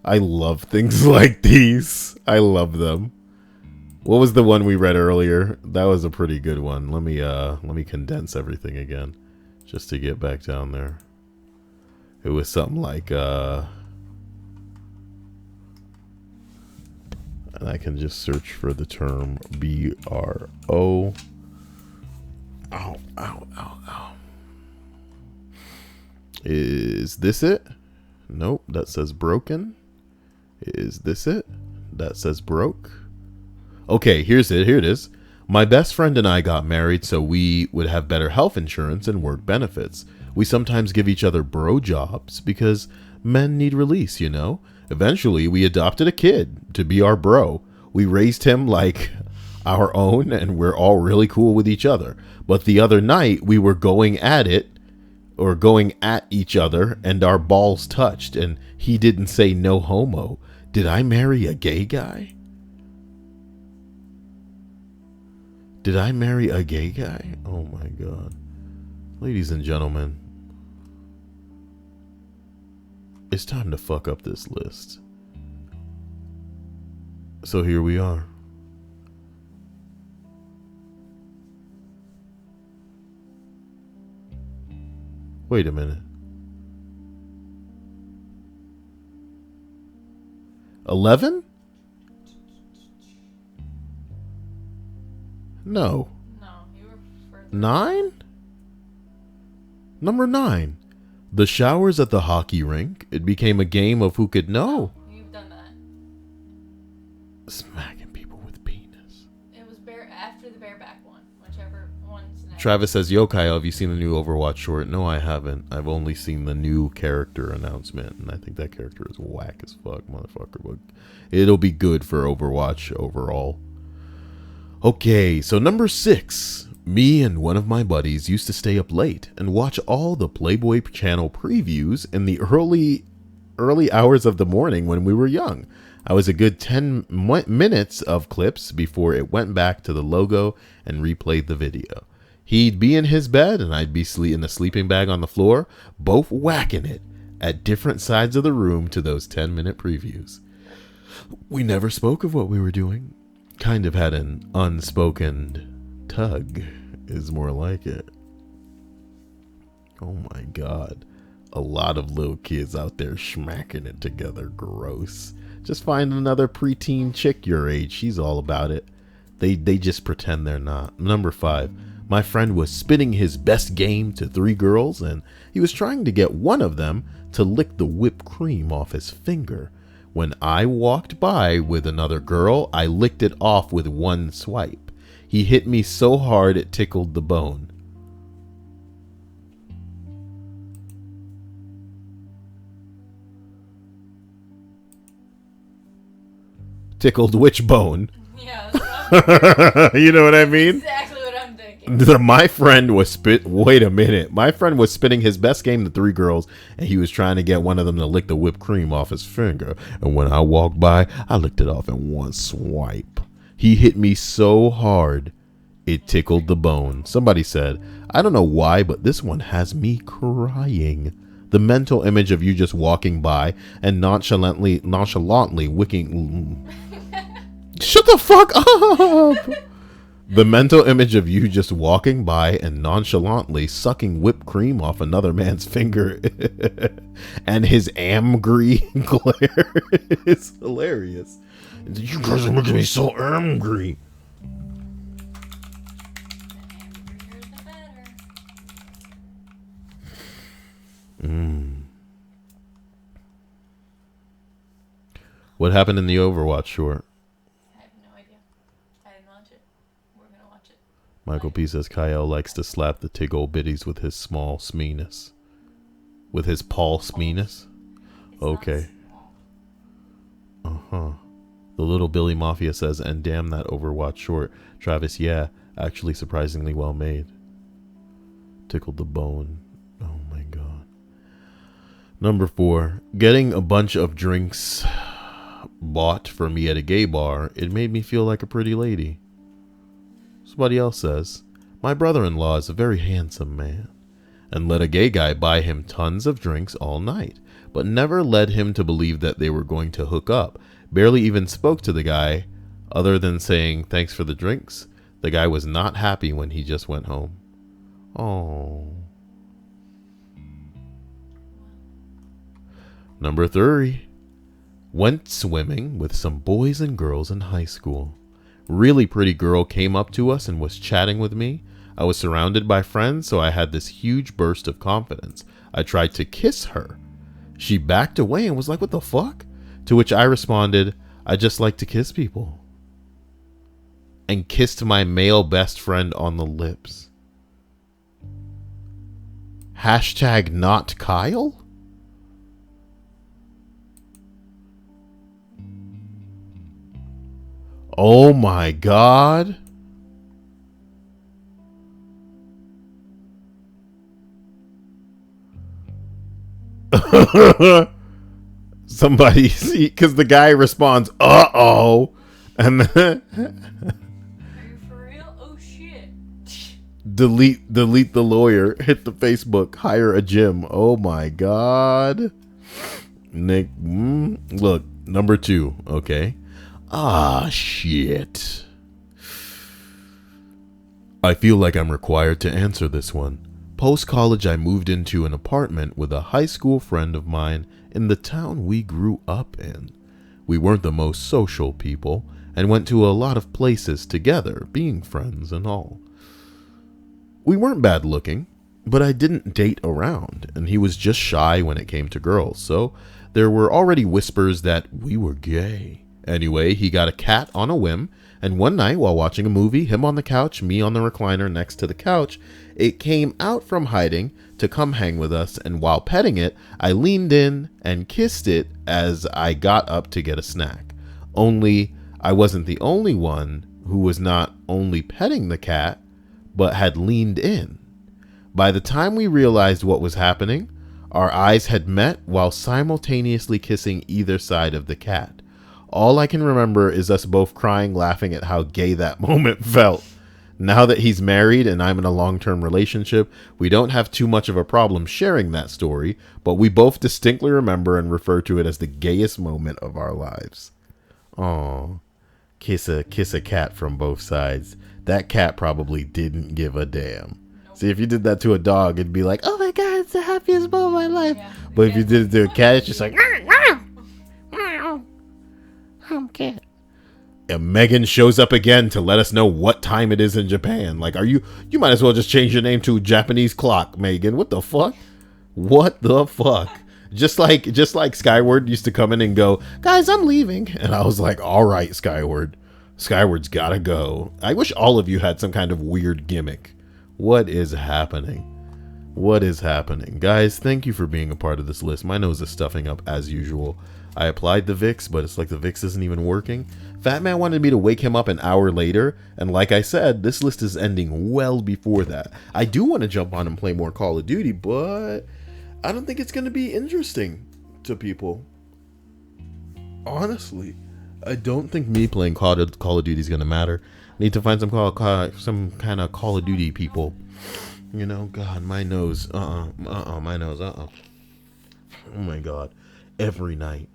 [SPEAKER 1] I love things like these. I love them. What was the one we read earlier? That was a pretty good one. Let me condense everything again, just to get back down there. It was something like and I can just search for the term BRO. Ow, ow, ow, ow. Is this it? Nope, that says broken. Is this it? That says broke. Okay, here's it. Here it is. My best friend and I got married so we would have better health insurance and work benefits. We sometimes give each other bro jobs because men need release, you know? Eventually, we adopted a kid to be our bro. We raised him like our own, and we're all really cool with each other. But the other night, we were going at each other, and our balls touched, and he didn't say no homo. Did I marry a gay guy? Did I marry a gay guy? Oh my God. Ladies and gentlemen, it's time to fuck up this list. So here we are. Wait a minute. 11? No.
[SPEAKER 2] No, you were further.
[SPEAKER 1] 9? Number 9. The showers at the hockey rink. It became a game of who could know.
[SPEAKER 2] You've done that.
[SPEAKER 1] Smacking people with penis.
[SPEAKER 2] It was after the bareback one, whichever one's next.
[SPEAKER 1] Travis says, Yo, Kyle, have you seen the new Overwatch short? No, I haven't. I've only seen the new character announcement, and I think that character is whack as fuck, motherfucker. But it'll be good for Overwatch overall. Okay, so number 6. Me and one of my buddies used to stay up late and watch all the Playboy channel previews in the early hours of the morning when we were young. I was a good 10 minutes of clips before it went back to the logo and replayed the video. He'd be in his bed and I'd be in a sleeping bag on the floor, both whacking it at different sides of the room to those 10-minute previews. We never spoke of what we were doing. Kind of had an unspoken tug is more like it. Oh my God. A lot of little kids out there smacking it together. Gross. Just find another preteen chick your age. She's all about it. They just pretend they're not. Number 5. My friend was spitting his best game to 3 girls, and he was trying to get one of them to lick the whipped cream off his finger. When I walked by with another girl, I licked it off with one swipe. He hit me so hard it tickled the bone. Tickled which bone?
[SPEAKER 2] Yeah, that's
[SPEAKER 1] You know what I mean?
[SPEAKER 2] exactly what I'm thinking.
[SPEAKER 1] My friend was wait a minute. My friend was spitting his best game to 3 girls, and he was trying to get one of them to lick the whipped cream off his finger. And when I walked by, I licked it off in one swipe. He hit me so hard, It tickled the bone. Somebody said, I don't know why, but this one has me crying. The mental image of you just walking by and nonchalantly wicking. Shut the fuck up! The mental image of you just walking by and nonchalantly sucking whipped cream off another man's finger and his angry glare is hilarious. You guys are making me so angry. What happened in the Overwatch short?
[SPEAKER 2] I have no idea. I didn't watch it. We're gonna watch it.
[SPEAKER 1] Michael P says Kyle likes to slap the tig old biddies with his small smeenus. With his Paul smeenus?
[SPEAKER 2] It's
[SPEAKER 1] Okay.
[SPEAKER 2] not small.
[SPEAKER 1] Uh-huh. The little Billy Mafia says, and damn that Overwatch short. Travis, yeah, actually surprisingly well made. Tickled the bone. Oh my god. Number 4. Getting a bunch of drinks bought for me at a gay bar, it made me feel like a pretty lady. Somebody else says, my brother-in-law is a very handsome man and let a gay guy buy him tons of drinks all night, but never led him to believe that they were going to hook up. Barely even spoke to the guy other than saying thanks for the drinks. The guy was not happy when he just went home. Oh. Number 3. Went swimming with some boys and girls in high school. Really pretty girl came up to us and was chatting with me. I was surrounded by friends, so I had this huge burst of confidence. I tried to kiss her. She backed away and was like, what the fuck? To which I responded, I just like to kiss people. And kissed my male best friend on the lips. Hashtag not Kyle? Oh my god. Somebody see, because the guy responds, uh-oh. And then
[SPEAKER 2] Are you for real? Oh shit.
[SPEAKER 1] delete the lawyer, hit the Facebook, hire a gym. Oh my god. Nick, look, number 2, okay. Ah, shit. I feel like I'm required to answer this one. Post-college, I moved into an apartment with a high school friend of mine in the town we grew up in. We weren't the most social people and went to a lot of places together, being friends and all. We weren't bad looking, but I didn't date around, and he was just shy when it came to girls, so there were already whispers that we were gay. Anyway, he got a cat on a whim, and one night while watching a movie, him on the couch, me on the recliner next to the couch, it came out from hiding to come hang with us, and while petting it, I leaned in and kissed it as I got up to get a snack. Only, I wasn't the only one who was not only petting the cat, but had leaned in. By the time we realized what was happening, our eyes had met while simultaneously kissing either side of the cat. All I can remember is us both crying, laughing at how gay that moment felt. Now that he's married and I'm in a long-term relationship, we don't have too much of a problem sharing that story, but we both distinctly remember and refer to it as the gayest moment of our lives. Aw, kiss a cat from both sides. That cat probably didn't give a damn. Nope. See, if you did that to a dog, it'd be like, oh my god, it's the happiest moment of my life. Yeah, but if you did it to a cat, it's just like, I'm cat. And Megan shows up again to let us know what time it is in Japan. Like, you might as well just change your name to Japanese clock, Megan. What the fuck? What the fuck? Just like Skyward used to come in and go, guys, I'm leaving. And I was like, all right, Skyward. Skyward's gotta go. I wish all of you had some kind of weird gimmick. What is happening? What is happening? Guys, thank you for being a part of this list. My nose is stuffing up as usual. I applied the Vicks, but it's like the Vicks isn't even working. Fat Man wanted me to wake him up an hour later, and like I said, this list is ending well before that. I do want to jump on and play more Call of Duty, but I don't think it's going to be interesting to people. Honestly, I don't think me playing Call of Duty is gonna matter. I need to find some kind of Call of Duty people. You know, God, my nose. My nose. Oh my God, every night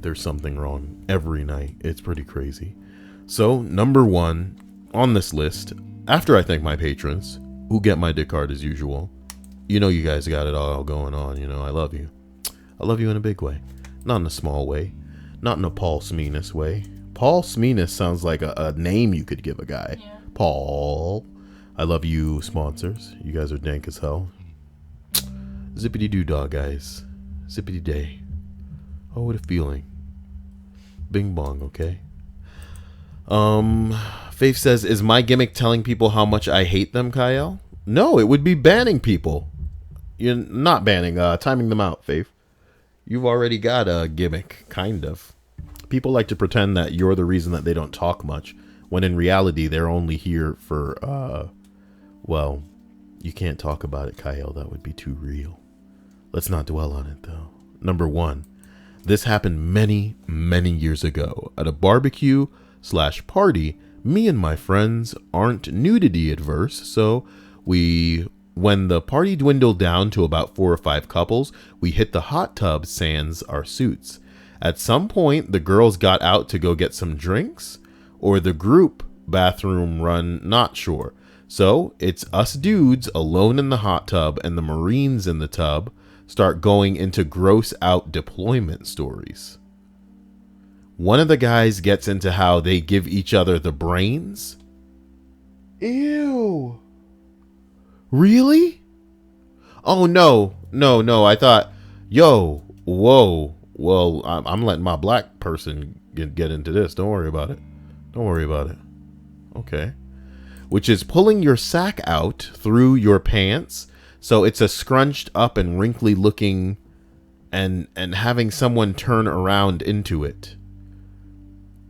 [SPEAKER 1] there's something wrong. Every night, it's pretty crazy. So number 1 on this list, after I thank my patrons who get my dick hard as usual. You know, you guys got it all going on. You know, I love you. I love you in a big way, not in a small way, not in a Paul Smeanus way. Paul Smeanus sounds like a name you could give a guy.
[SPEAKER 2] Yeah.
[SPEAKER 1] Paul. I love you, sponsors. You guys are dank as hell. Zippity doo dah, guys. Zippity day. Oh, what a feeling. Bing bong, okay? Faith says, is my gimmick telling people how much I hate them, Kyle? No, it would be banning people. You're not banning, timing them out, Faith. You've already got a gimmick, kind of. People like to pretend that you're the reason that they don't talk much, when in reality, they're only here for, well, you can't talk about it, Kyle. That would be too real. Let's not dwell on it, though. Number 1. This happened many, many years ago. At a barbecue/party, me and my friends aren't nudity adverse, so when the party dwindled down to about 4 or 5 couples, we hit the hot tub sans our suits. At some point, the girls got out to go get some drinks, or the group bathroom run, not sure. So it's us dudes alone in the hot tub, and the Marines in the tub start going into gross out deployment stories. One of the guys gets into how they give each other the brains. Ew. Really? Oh, no. I thought, yo, whoa. Well, I'm letting my black person get into this. Don't worry about it. Okay. Which is pulling your sack out through your pants. So it's a scrunched up and wrinkly looking, and having someone turn around into it.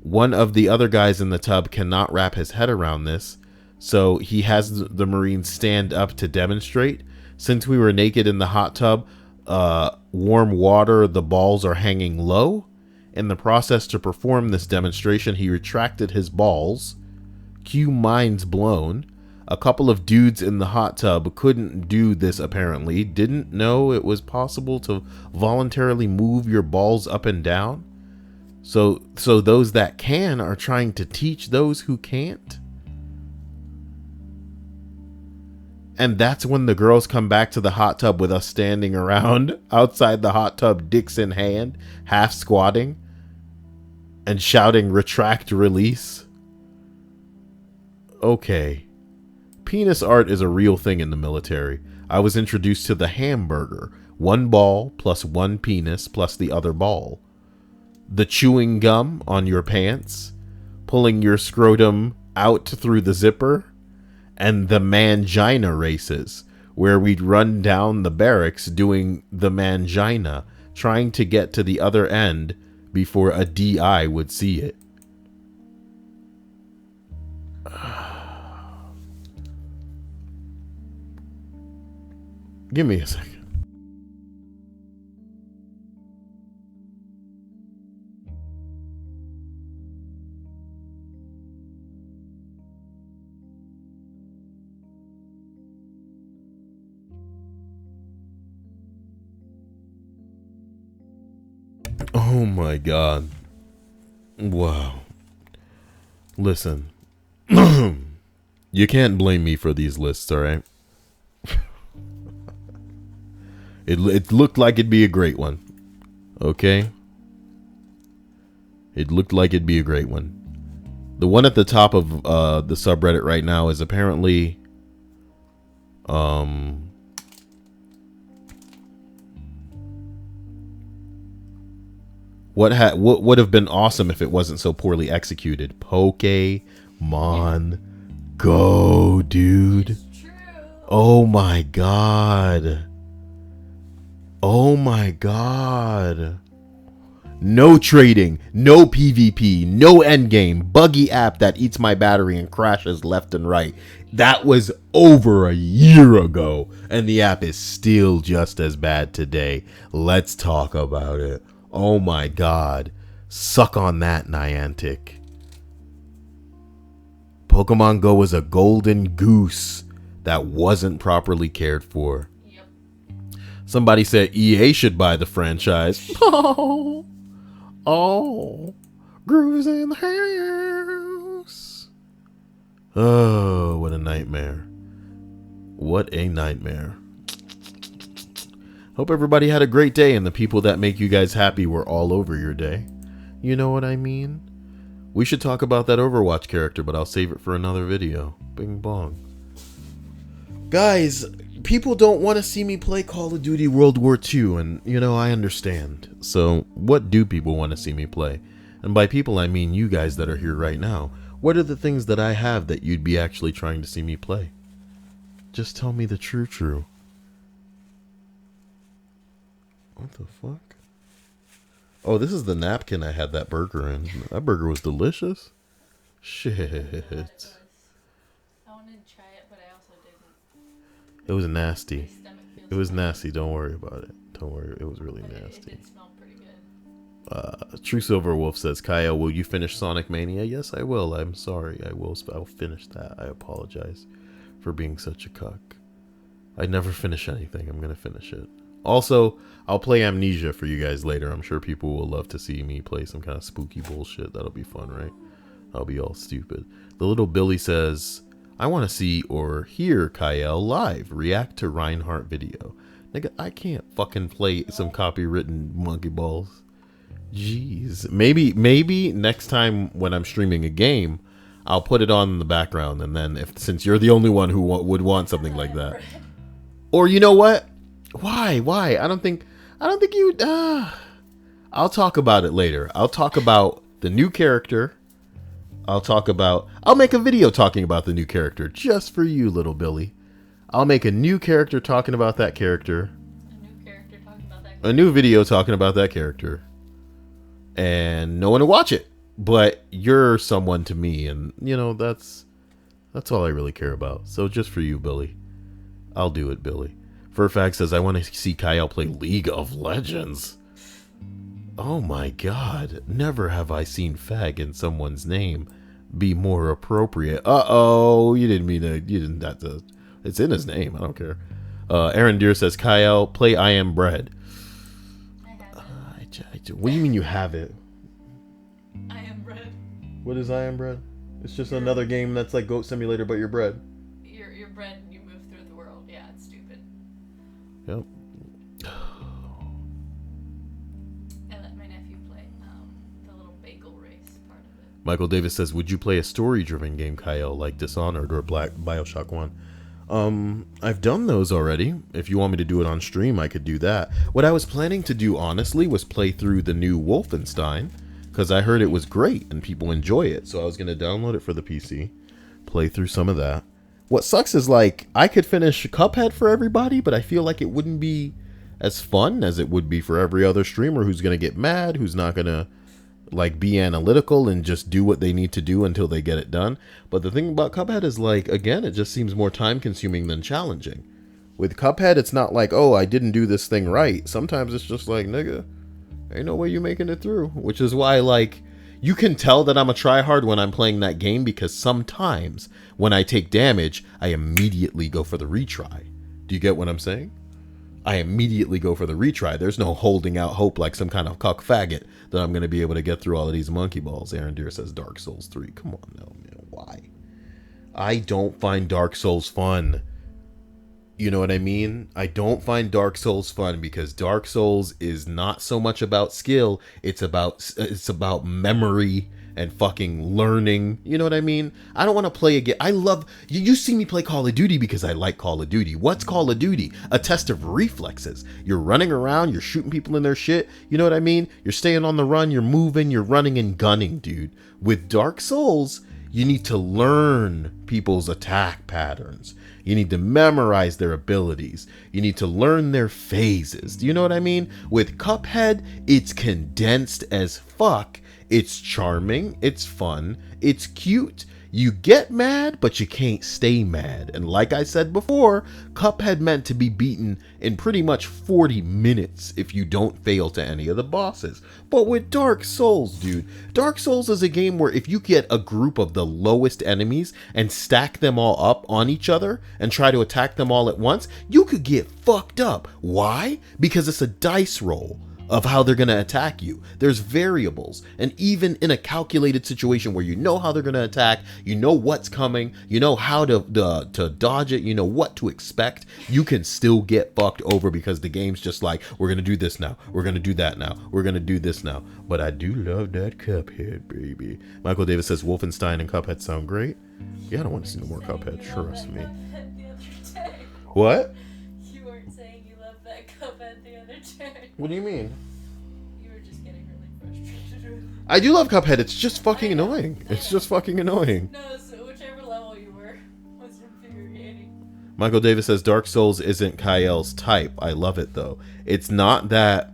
[SPEAKER 1] One of the other guys in the tub cannot wrap his head around this, so he has the Marine stand up to demonstrate. Since we were naked in the hot tub, warm water, the balls are hanging low. In the process to perform this demonstration, he retracted his balls. Cue minds blown. A couple of dudes in the hot tub couldn't do this apparently, didn't know it was possible to voluntarily move your balls up and down. So those that can are trying to teach those who can't. And that's when the girls come back to the hot tub with us standing around outside the hot tub, dicks in hand, half squatting, and shouting, retract, release. Okay. Penis art is a real thing in the military. I was introduced to the hamburger. 1 ball plus 1 penis plus the other ball. The chewing gum on your pants. Pulling your scrotum out through the zipper. And the mangina races, where we'd run down the barracks doing the mangina, trying to get to the other end before a DI would see it. Give me a second. Oh my God. Wow. Listen. You can't blame me for these lists, alright? It looked like it'd be a great one. Okay? It looked like it'd be a great one. The one at the top of the subreddit right now is apparently what would have been awesome if it wasn't so poorly executed. Pokemon Go, dude.
[SPEAKER 2] It's true.
[SPEAKER 1] Oh my God. Oh my God. No trading, no PvP, no endgame, buggy app that eats my battery and crashes left and right. That was over a year ago, and the app is still just as bad today. Let's talk about it. Oh my God. Suck on that, Niantic. Pokemon Go was a golden goose that wasn't properly cared for.
[SPEAKER 2] Yep.
[SPEAKER 1] Somebody said EA should buy the franchise. Oh, Groove's in the house. Oh, what a nightmare. What a nightmare. Hope everybody had a great day and the people that make you guys happy were all over your day. You know what I mean? We should talk about that Overwatch character, but I'll save it for another video. Bing bong. Guys, people don't want to see me play Call of Duty World War II, and, you know, I understand. So, what do people want to see me play? And by people, I mean you guys that are here right now. What are the things that I have that you'd be actually trying to see me play? Just tell me the true. What the fuck? Oh, this is the napkin I had that burger in. That burger was delicious. Shit.
[SPEAKER 2] I wanted to try it, but I also didn't.
[SPEAKER 1] It was
[SPEAKER 2] My
[SPEAKER 1] nasty.
[SPEAKER 2] stomach feels
[SPEAKER 1] It was
[SPEAKER 2] bad,
[SPEAKER 1] nasty. Don't worry about it. Don't worry. It was really
[SPEAKER 2] but it
[SPEAKER 1] nasty.
[SPEAKER 2] did smell pretty good.
[SPEAKER 1] True Silver Wolf says, Kyle, will you finish Sonic Mania? Yes, I will. I'm sorry. I'll finish that. I apologize for being such a cuck. I never finish anything. I'm going to finish it. Also, I'll play Amnesia for you guys later. I'm sure people will love to see me play some kind of spooky bullshit. That'll be fun, right? I'll be all stupid. The little Billy says, I want to see or hear Kyle live react to Reinhardt video. Nigga, I can't fucking play some copywritten monkey balls. Jeez. Maybe next time when I'm streaming a game, I'll put it on in the background, and then since you're the only one who would want something like that. Or you know what? Why? I don't think you. I'll talk about it later. I'll talk about the new character. I'll make a video talking about the new character just for you, little Billy. I'll make a new character talking about that character.
[SPEAKER 2] A new character talking about that character.
[SPEAKER 1] A new video talking about that character. And no one will watch it. But you're someone to me, and you know that's all I really care about. So just for you, Billy. I'll do it, Billy. Furfax says, I want to see Kyle play League of Legends. Oh my god. Never have I seen fag in someone's name be more appropriate. Uh-oh. You didn't have to. It's in his name. I don't care. Aaron Deere says, Kyle, play I Am Bread.
[SPEAKER 2] I have it.
[SPEAKER 1] What do you mean you have it?
[SPEAKER 2] I am bread.
[SPEAKER 1] What is I Am Bread? It's just another game that's like Goat Simulator, but you're bread.
[SPEAKER 2] You're bread and you move through the world. Yeah, it's stupid.
[SPEAKER 1] Yep.
[SPEAKER 2] I let my nephew play the little bagel race part of it.
[SPEAKER 1] Michael Davis says, would you play a story-driven game, Kyle, like Dishonored or Bioshock 1? I've done those already. If you want me to do it on stream, I could do that. What I was planning to do, honestly, was play through the new Wolfenstein, because I heard it was great and people enjoy it. So I was going to download it for the PC, play through some of that. What sucks is, like, I could finish Cuphead for everybody, but I feel like it wouldn't be as fun as it would be for every other streamer who's going to get mad, who's not going to, like, be analytical and just do what they need to do until they get it done. But the thing about Cuphead is, like, again, it just seems more time-consuming than challenging. With Cuphead, it's not like, oh, I didn't do this thing right. Sometimes it's just like, nigga, ain't no way you making it through. Which is why, like, you can tell that I'm a tryhard when I'm playing that game, because sometimes when I take damage, I immediately go for the retry. Do you get what I'm saying? I immediately go for the retry. There's no holding out hope like some kind of cock faggot that I'm going to be able to get through all of these monkey balls. Aaron Deere says Dark Souls 3. Come on, no, man. Why? I don't find Dark Souls fun. You know what I mean? I don't find Dark Souls fun because Dark Souls is not so much about skill. It's about memory and fucking learning. You know what I mean? I don't want to play a game. I love... You see me play Call of Duty because I like Call of Duty. What's Call of Duty? A test of reflexes. You're running around. You're shooting people in their shit. You know what I mean? You're staying on the run. You're moving. You're running and gunning, dude. With Dark Souls, you need to learn people's attack patterns. You need to memorize their abilities. You need to learn their phases. Do you know what I mean? With Cuphead, it's condensed as fuck. It's charming. It's fun. It's cute. You get mad, but you can't stay mad. And like I said before, Cuphead meant to be beaten in pretty much 40 minutes if you don't fail to any of the bosses. But with Dark Souls, dude, Dark Souls is a game where if you get a group of the lowest enemies and stack them all up on each other and try to attack them all at once, you could get fucked up. Why? Because it's a dice roll of how they're going to attack you. There's variables, and even in a calculated situation where you know how they're going to attack, you know what's coming, you know how to dodge it, you know what to expect, you can still get fucked over because the game's just like, we're going to do this now, we're going to do that now, we're going to do this now. But I do love that Cuphead, baby. Michael Davis says Wolfenstein and Cuphead sound great. Yeah, I don't want to see no more Cuphead, trust me. What?
[SPEAKER 2] You weren't saying you loved that Cuphead the other day.
[SPEAKER 1] What do you mean?
[SPEAKER 2] You were just getting really frustrated with it.
[SPEAKER 1] I do love Cuphead, it's just fucking annoying. It's just fucking annoying.
[SPEAKER 2] No, so whichever level you were was infuriating.
[SPEAKER 1] Michael Davis says Dark Souls isn't Kael's type. I love it though. It's not that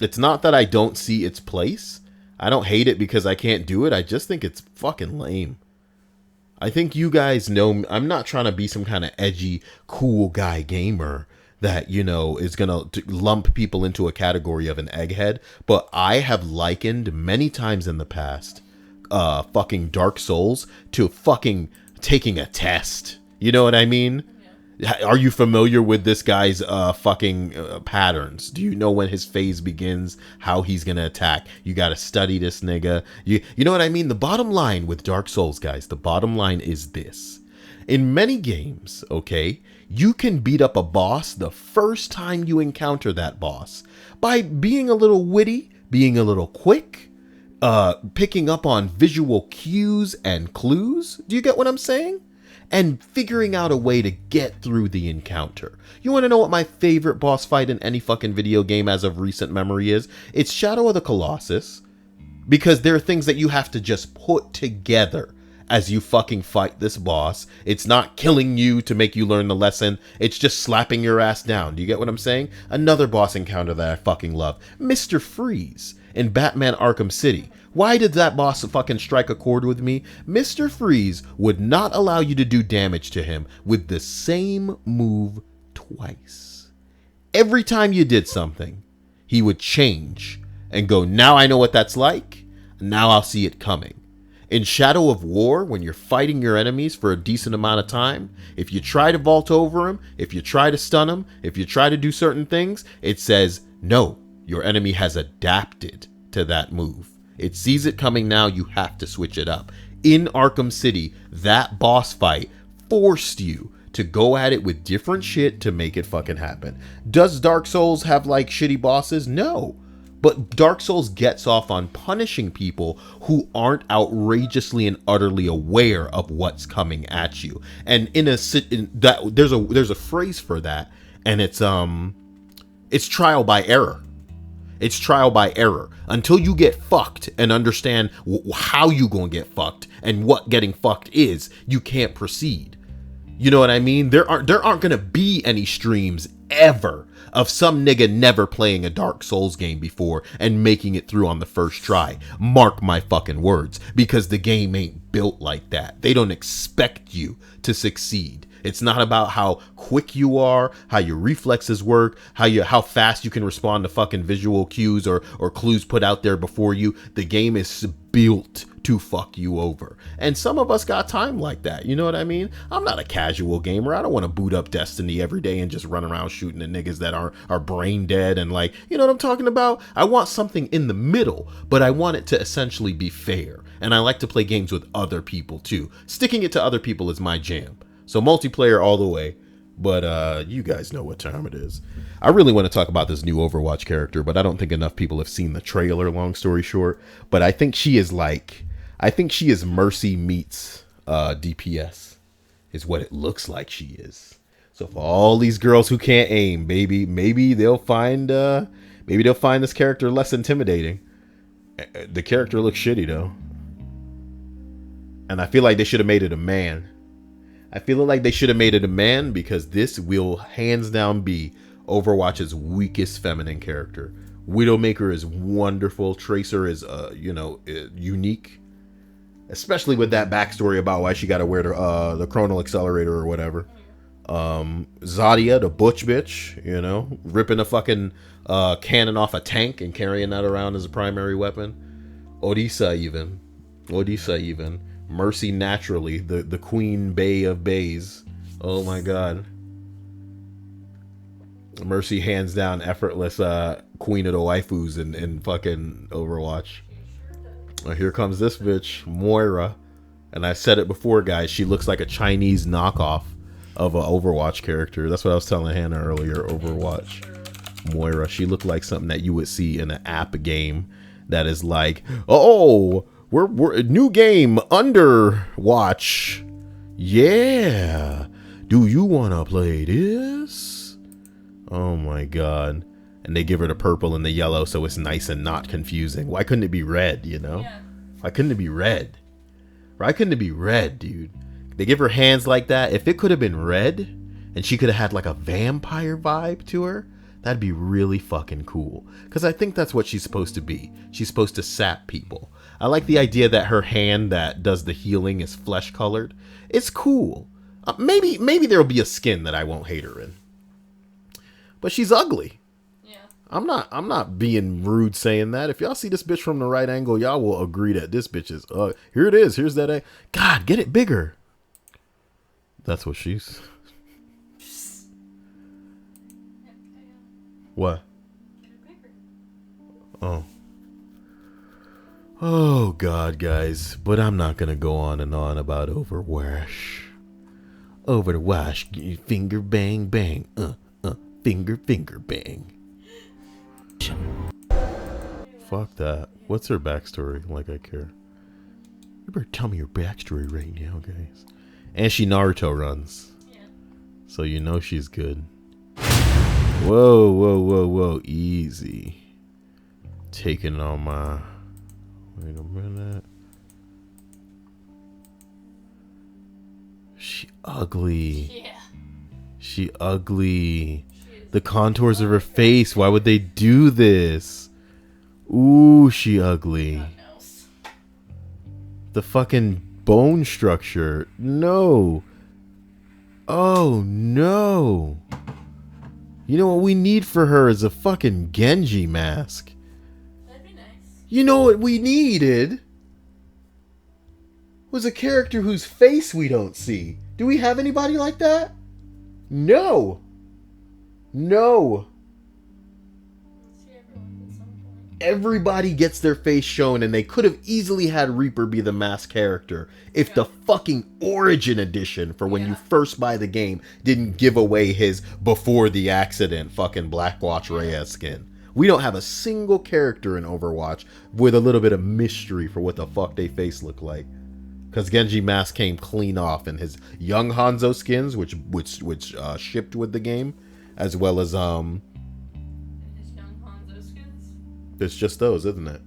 [SPEAKER 1] I don't see its place. I don't hate it because I can't do it. I just think it's fucking lame. I think you guys know I'm not trying to be some kind of edgy, cool guy gamer that, you know, is going to lump people into a category of an egghead. But I have likened many times in the past fucking Dark Souls to fucking taking a test. You know what I mean? Yeah. Are you familiar with this guy's fucking patterns? Do you know when his phase begins, how he's going to attack? You got to study this nigga. You know what I mean? The bottom line with Dark Souls, guys, the bottom line is this. In many games, okay, you can beat up a boss the first time you encounter that boss by being a little witty, being a little quick, picking up on visual cues and clues. Do you get what I'm saying? And figuring out a way to get through the encounter. You want to know what my favorite boss fight in any fucking video game as of recent memory is? It's Shadow of the Colossus, because there are things that you have to just put together as you fucking fight this boss. It's not killing you to make you learn the lesson. It's just slapping your ass down. Do you get what I'm saying? Another boss encounter that I fucking love. Mr. Freeze in Batman Arkham City. Why did that boss fucking strike a chord with me? Mr. Freeze would not allow you to do damage to him with the same move twice. Every time you did something, he would change and go, now I know what that's like. Now I'll see it coming. In Shadow of War, when you're fighting your enemies for a decent amount of time, if you try to vault over them, if you try to stun them, if you try to do certain things, it says, no, your enemy has adapted to that move. It sees it coming now, you have to switch it up. In Arkham City, that boss fight forced you to go at it with different shit to make it fucking happen. Does Dark Souls have like shitty bosses? No. But Dark Souls gets off on punishing people who aren't outrageously and utterly aware of what's coming at you. And there's a phrase for that, and it's trial by error. It's trial by error. Until you get fucked and understand how you gonna get fucked and what getting fucked is, you can't proceed. You know what I mean? There aren't gonna be any streams ever of some nigga never playing a Dark Souls game before and making it through on the first try. Mark my fucking words, because the game ain't built like that. They don't expect you to succeed. It's not about how quick you are, how your reflexes work, how fast you can respond to fucking visual cues or clues put out there before you. The game is built to fuck you over. And some of us got time like that. You know what I mean? I'm not a casual gamer. I don't want to boot up Destiny every day and just run around shooting at niggas that are brain dead and like, you know what I'm talking about? I want something in the middle, but I want it to essentially be fair. And I like to play games with other people too. Sticking it to other people is my jam. So multiplayer all the way, but you guys know what time it is. I really want to talk about this new Overwatch character, but I don't think enough people have seen the trailer, long story short. But I think she is Mercy meets DPS, is what it looks like she is. So for all these girls who can't aim, baby, maybe they'll find this character less intimidating. The character looks shitty though. And I feel like they should have made it a man. Because this will hands down be Overwatch's weakest feminine character. Widowmaker is wonderful. Tracer is, unique. especially with that backstory about why she got to wear the chronal accelerator or whatever. Zadia, the butch bitch, you know, ripping a fucking cannon off a tank and carrying that around as a primary weapon. Odessa even. Mercy naturally, the queen bay of bays. Oh my god. Mercy hands down effortless queen of the waifus in fucking Overwatch. Here comes this bitch, Moira. And I said it before, guys, she looks like a Chinese knockoff of an Overwatch character. That's what I was telling Hannah earlier, Overwatch. Moira, she looked like something that you would see in an app game that is like, oh, we're new game, Underwatch. Yeah. Do you want to play this? Oh my god. And they give her the purple and the yellow so it's nice and not confusing. Why couldn't it be red, you know?
[SPEAKER 2] Yeah.
[SPEAKER 1] Why couldn't it be red? Why couldn't it be red, dude? They give her hands like that. If it could have been red and she could have had like a vampire vibe to her, that'd be really fucking cool. Because I think that's what she's supposed to be. She's supposed to sap people. I like the idea that her hand that does the healing is flesh colored. It's cool. Maybe there'll be a skin that I won't hate her in. But she's ugly.
[SPEAKER 2] Yeah.
[SPEAKER 1] I'm not being rude saying that. If y'all see this bitch from the right angle, y'all will agree that this bitch is here it is. Here's that. God, get it bigger. That's what she's. What? Oh. Oh god, guys. But I'm not gonna go on and on about Overwatch. Overwatch, finger bang bang. Finger bang. Fuck that. What's her backstory? Like I care. You better tell me your backstory right now, guys. And she Naruto runs.
[SPEAKER 2] Yeah.
[SPEAKER 1] So you know she's good. Whoa. Easy. Taking on my... Wait a minute. She ugly.
[SPEAKER 2] Yeah.
[SPEAKER 1] She ugly. The contours of her face. Why would they do this? Ooh, she ugly.
[SPEAKER 2] God knows.
[SPEAKER 1] The fucking bone structure. No. Oh, no. You know what we need for her is a fucking Genji mask.
[SPEAKER 2] That'd be nice.
[SPEAKER 1] You know what we needed? Was a character whose face we don't see. Do we have anybody like that? No.
[SPEAKER 2] Let's see everyone at some point.
[SPEAKER 1] Everybody gets their face shown, and they could have easily had Reaper be the masked character if the fucking Origin Edition for when you first buy the game didn't give away his before the accident fucking Blackwatch Reyes skin. We don't have a single character in Overwatch with a little bit of mystery for what the fuck they face look like. Because Genji mask came clean off, and his young Hanzo skins, which shipped with the game, as well as
[SPEAKER 2] His young Hanzo skins?
[SPEAKER 1] it's just those, isn't it?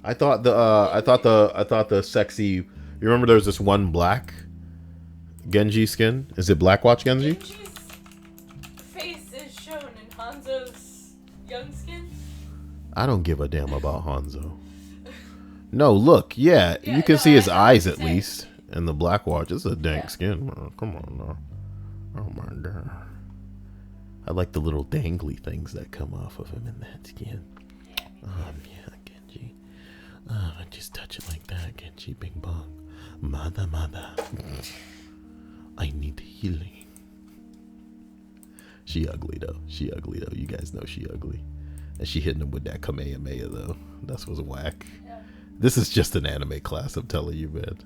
[SPEAKER 1] I thought the sexy. You remember there was this one black Genji skin? Is it Blackwatch Genji?
[SPEAKER 2] Genji's face is shown in Hanzo's young skin.
[SPEAKER 1] I don't give a damn about Hanzo. No, look, yeah, you can see his eyes at least. And the Blackwatch is a dank skin, bro. Come on now. Oh my god. I like the little dangly things that come off of him in that skin. Yeah, Genji. I just touch it like that, Genji, bing bong. Mother. I need healing. She ugly though. You guys know she ugly. And she hitting him with that Kamehameha though. That's what's whack.
[SPEAKER 2] Yeah.
[SPEAKER 1] This is just an anime class, I'm telling you, man.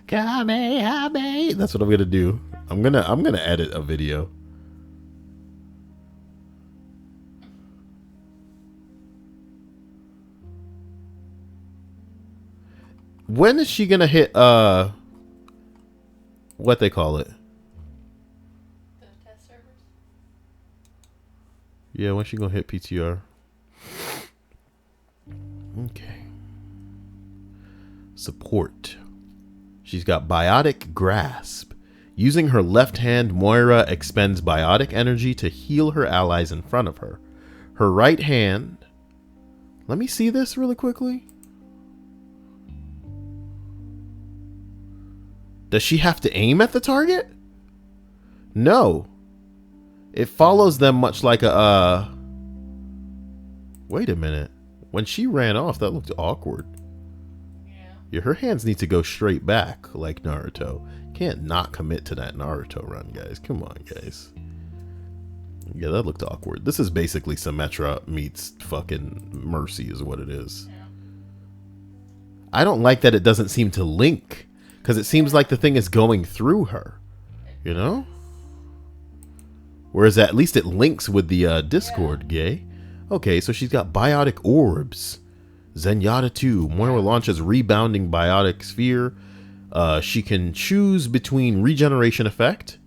[SPEAKER 1] Kamehameha. That's what I'm gonna do. I'm gonna edit a video. When is she gonna hit what they call it?
[SPEAKER 2] The test servers?
[SPEAKER 1] Yeah, when's she gonna hit PTR? Okay. Support. She's got Biotic Grasp. Using her left hand, Moira expends biotic energy to heal her allies in front of her. Her right hand... Let me see this really quickly. Does she have to aim at the target? No. It follows them much like a, Wait a minute. When she ran off, that looked awkward. Yeah, her hands need to go straight back, like Naruto. Can't not commit to that Naruto run, guys. Come on, guys. Yeah, that looked awkward. This is basically Symmetra meets fucking Mercy is what it is. Yeah. I don't like that it doesn't seem to link, because it seems like the thing is going through her. You know? Whereas at least it links with the Discord, Gay. Okay, so she's got Biotic Orbs. Zenyatta 2. Moira launches Rebounding Biotic Sphere. She can choose between Regeneration Effect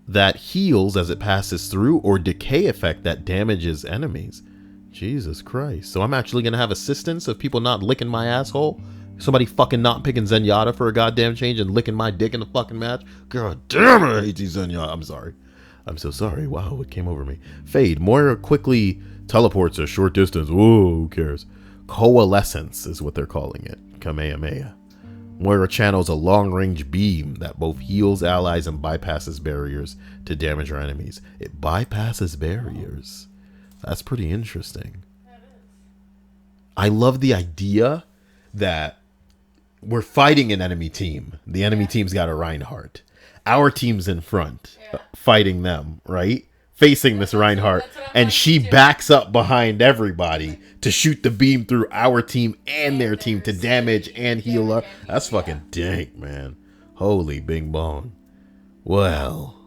[SPEAKER 1] that heals as it passes through, or Decay Effect that damages enemies. Jesus Christ. So I'm actually going to have assistance of people not licking my asshole? Somebody fucking not picking Zenyatta for a goddamn change and licking my dick in the fucking match? God damn it, I hate these Zenyatta. I'm sorry. I'm so sorry. Wow, it came over me. Fade. Moira quickly teleports a short distance. Whoa, who cares? Coalescence is what they're calling it. Kamehameha. Moira channels a long-range beam that both heals allies and bypasses barriers to damage her enemies. It bypasses barriers. That's pretty interesting. I love the idea that we're fighting an enemy team. The enemy team's got a Reinhardt. Our team's in front, fighting them, right? Facing this Reinhardt, and she backs up behind everybody to shoot the beam through our team and their team to damage and heal her. That's fucking dank, man. Holy bing bong. Well,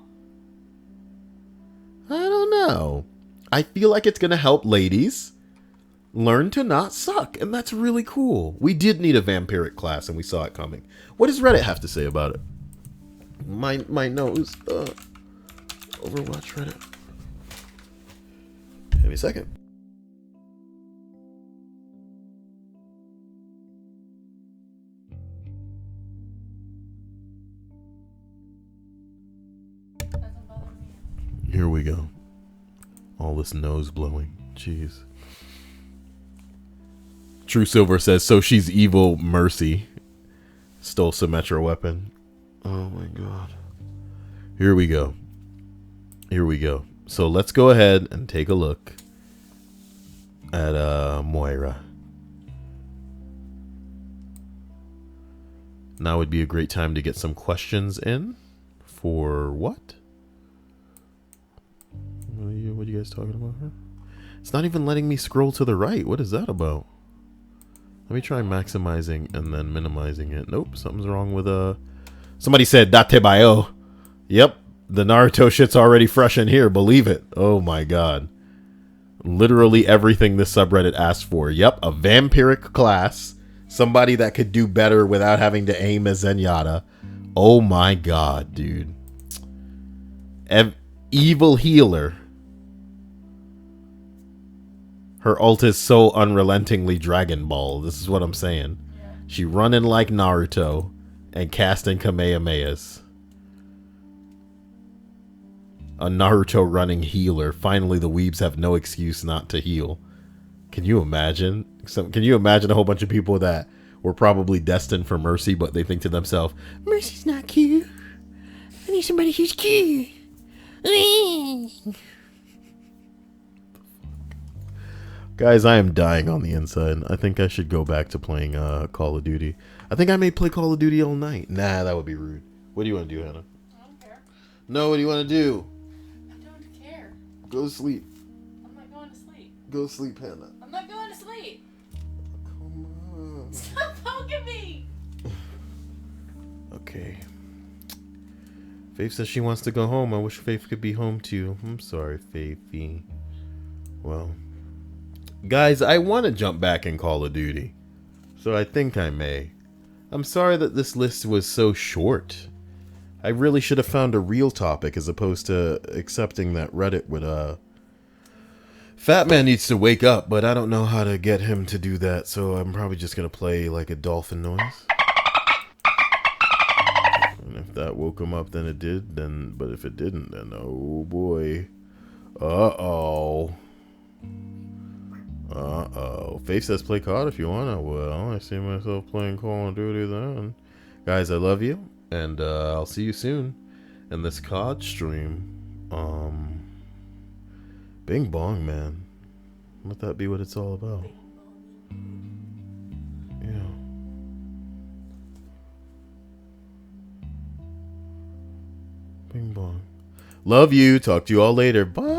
[SPEAKER 1] I don't know. I feel like it's gonna help ladies learn to not suck, and that's really cool. We did need a vampiric class, and we saw it coming. What does Reddit have to say about it? My nose. Overwatch Reddit. Give me a second. Here we go. All this nose blowing. Jeez. True Silver says, so she's evil Mercy. Stole Symmetra weapon. Oh my god. Here we go. Here we go. So let's go ahead and take a look at Moira. Now would be a great time to get some questions in. For what? What are you guys talking about here? It's not even letting me scroll to the right. What is that about? Let me try maximizing and then minimizing it. Nope, something's wrong with somebody said Datebayo. Yep, the Naruto shit's already fresh in here, believe it. Oh my god. Literally everything this subreddit asked for. Yep, a vampiric class. Somebody that could do better without having to aim as Zenyatta. Oh my god, dude. Evil healer. Her ult is so unrelentingly Dragon Ball. This is what I'm saying. Yeah. She running like Naruto and casting Kamehamehas. A Naruto running healer. Finally, the weebs have no excuse not to heal. Can you imagine? Can you imagine a whole bunch of people that were probably destined for Mercy, but they think to themselves, Mercy's not cute. I need somebody who's cute. Guys, I am dying on the inside. I think I should go back to playing Call of Duty. I think I may play Call of Duty all night. Nah, that would be rude. What do you want to do, Hannah?
[SPEAKER 2] I don't care.
[SPEAKER 1] No, what do you want to do?
[SPEAKER 2] I don't care.
[SPEAKER 1] Go to sleep.
[SPEAKER 2] I'm not going to sleep.
[SPEAKER 1] Go to sleep, Hannah.
[SPEAKER 2] I'm not going to sleep.
[SPEAKER 1] Come on.
[SPEAKER 2] Stop poking me.
[SPEAKER 1] Okay. Faith says she wants to go home. I wish Faith could be home too. I'm sorry, Faithy. Well, guys, I want to jump back in Call of Duty, so I think I may. I'm sorry that this list was so short. I really should have found a real topic as opposed to accepting that Reddit would, Fat Man needs to wake up, but I don't know how to get him to do that, so I'm probably just going to play like a dolphin noise. And if that woke him up, then it did, but if it didn't, then oh boy. Uh-oh. Uh-oh. Faith says play COD if you wanna. Well, I see myself playing Call of Duty then. Guys, I love you, and I'll see you soon in this COD stream. Bing bong, man. Let that be what it's all about. Yeah. Bing bong. Love you. Talk to you all later. Bye.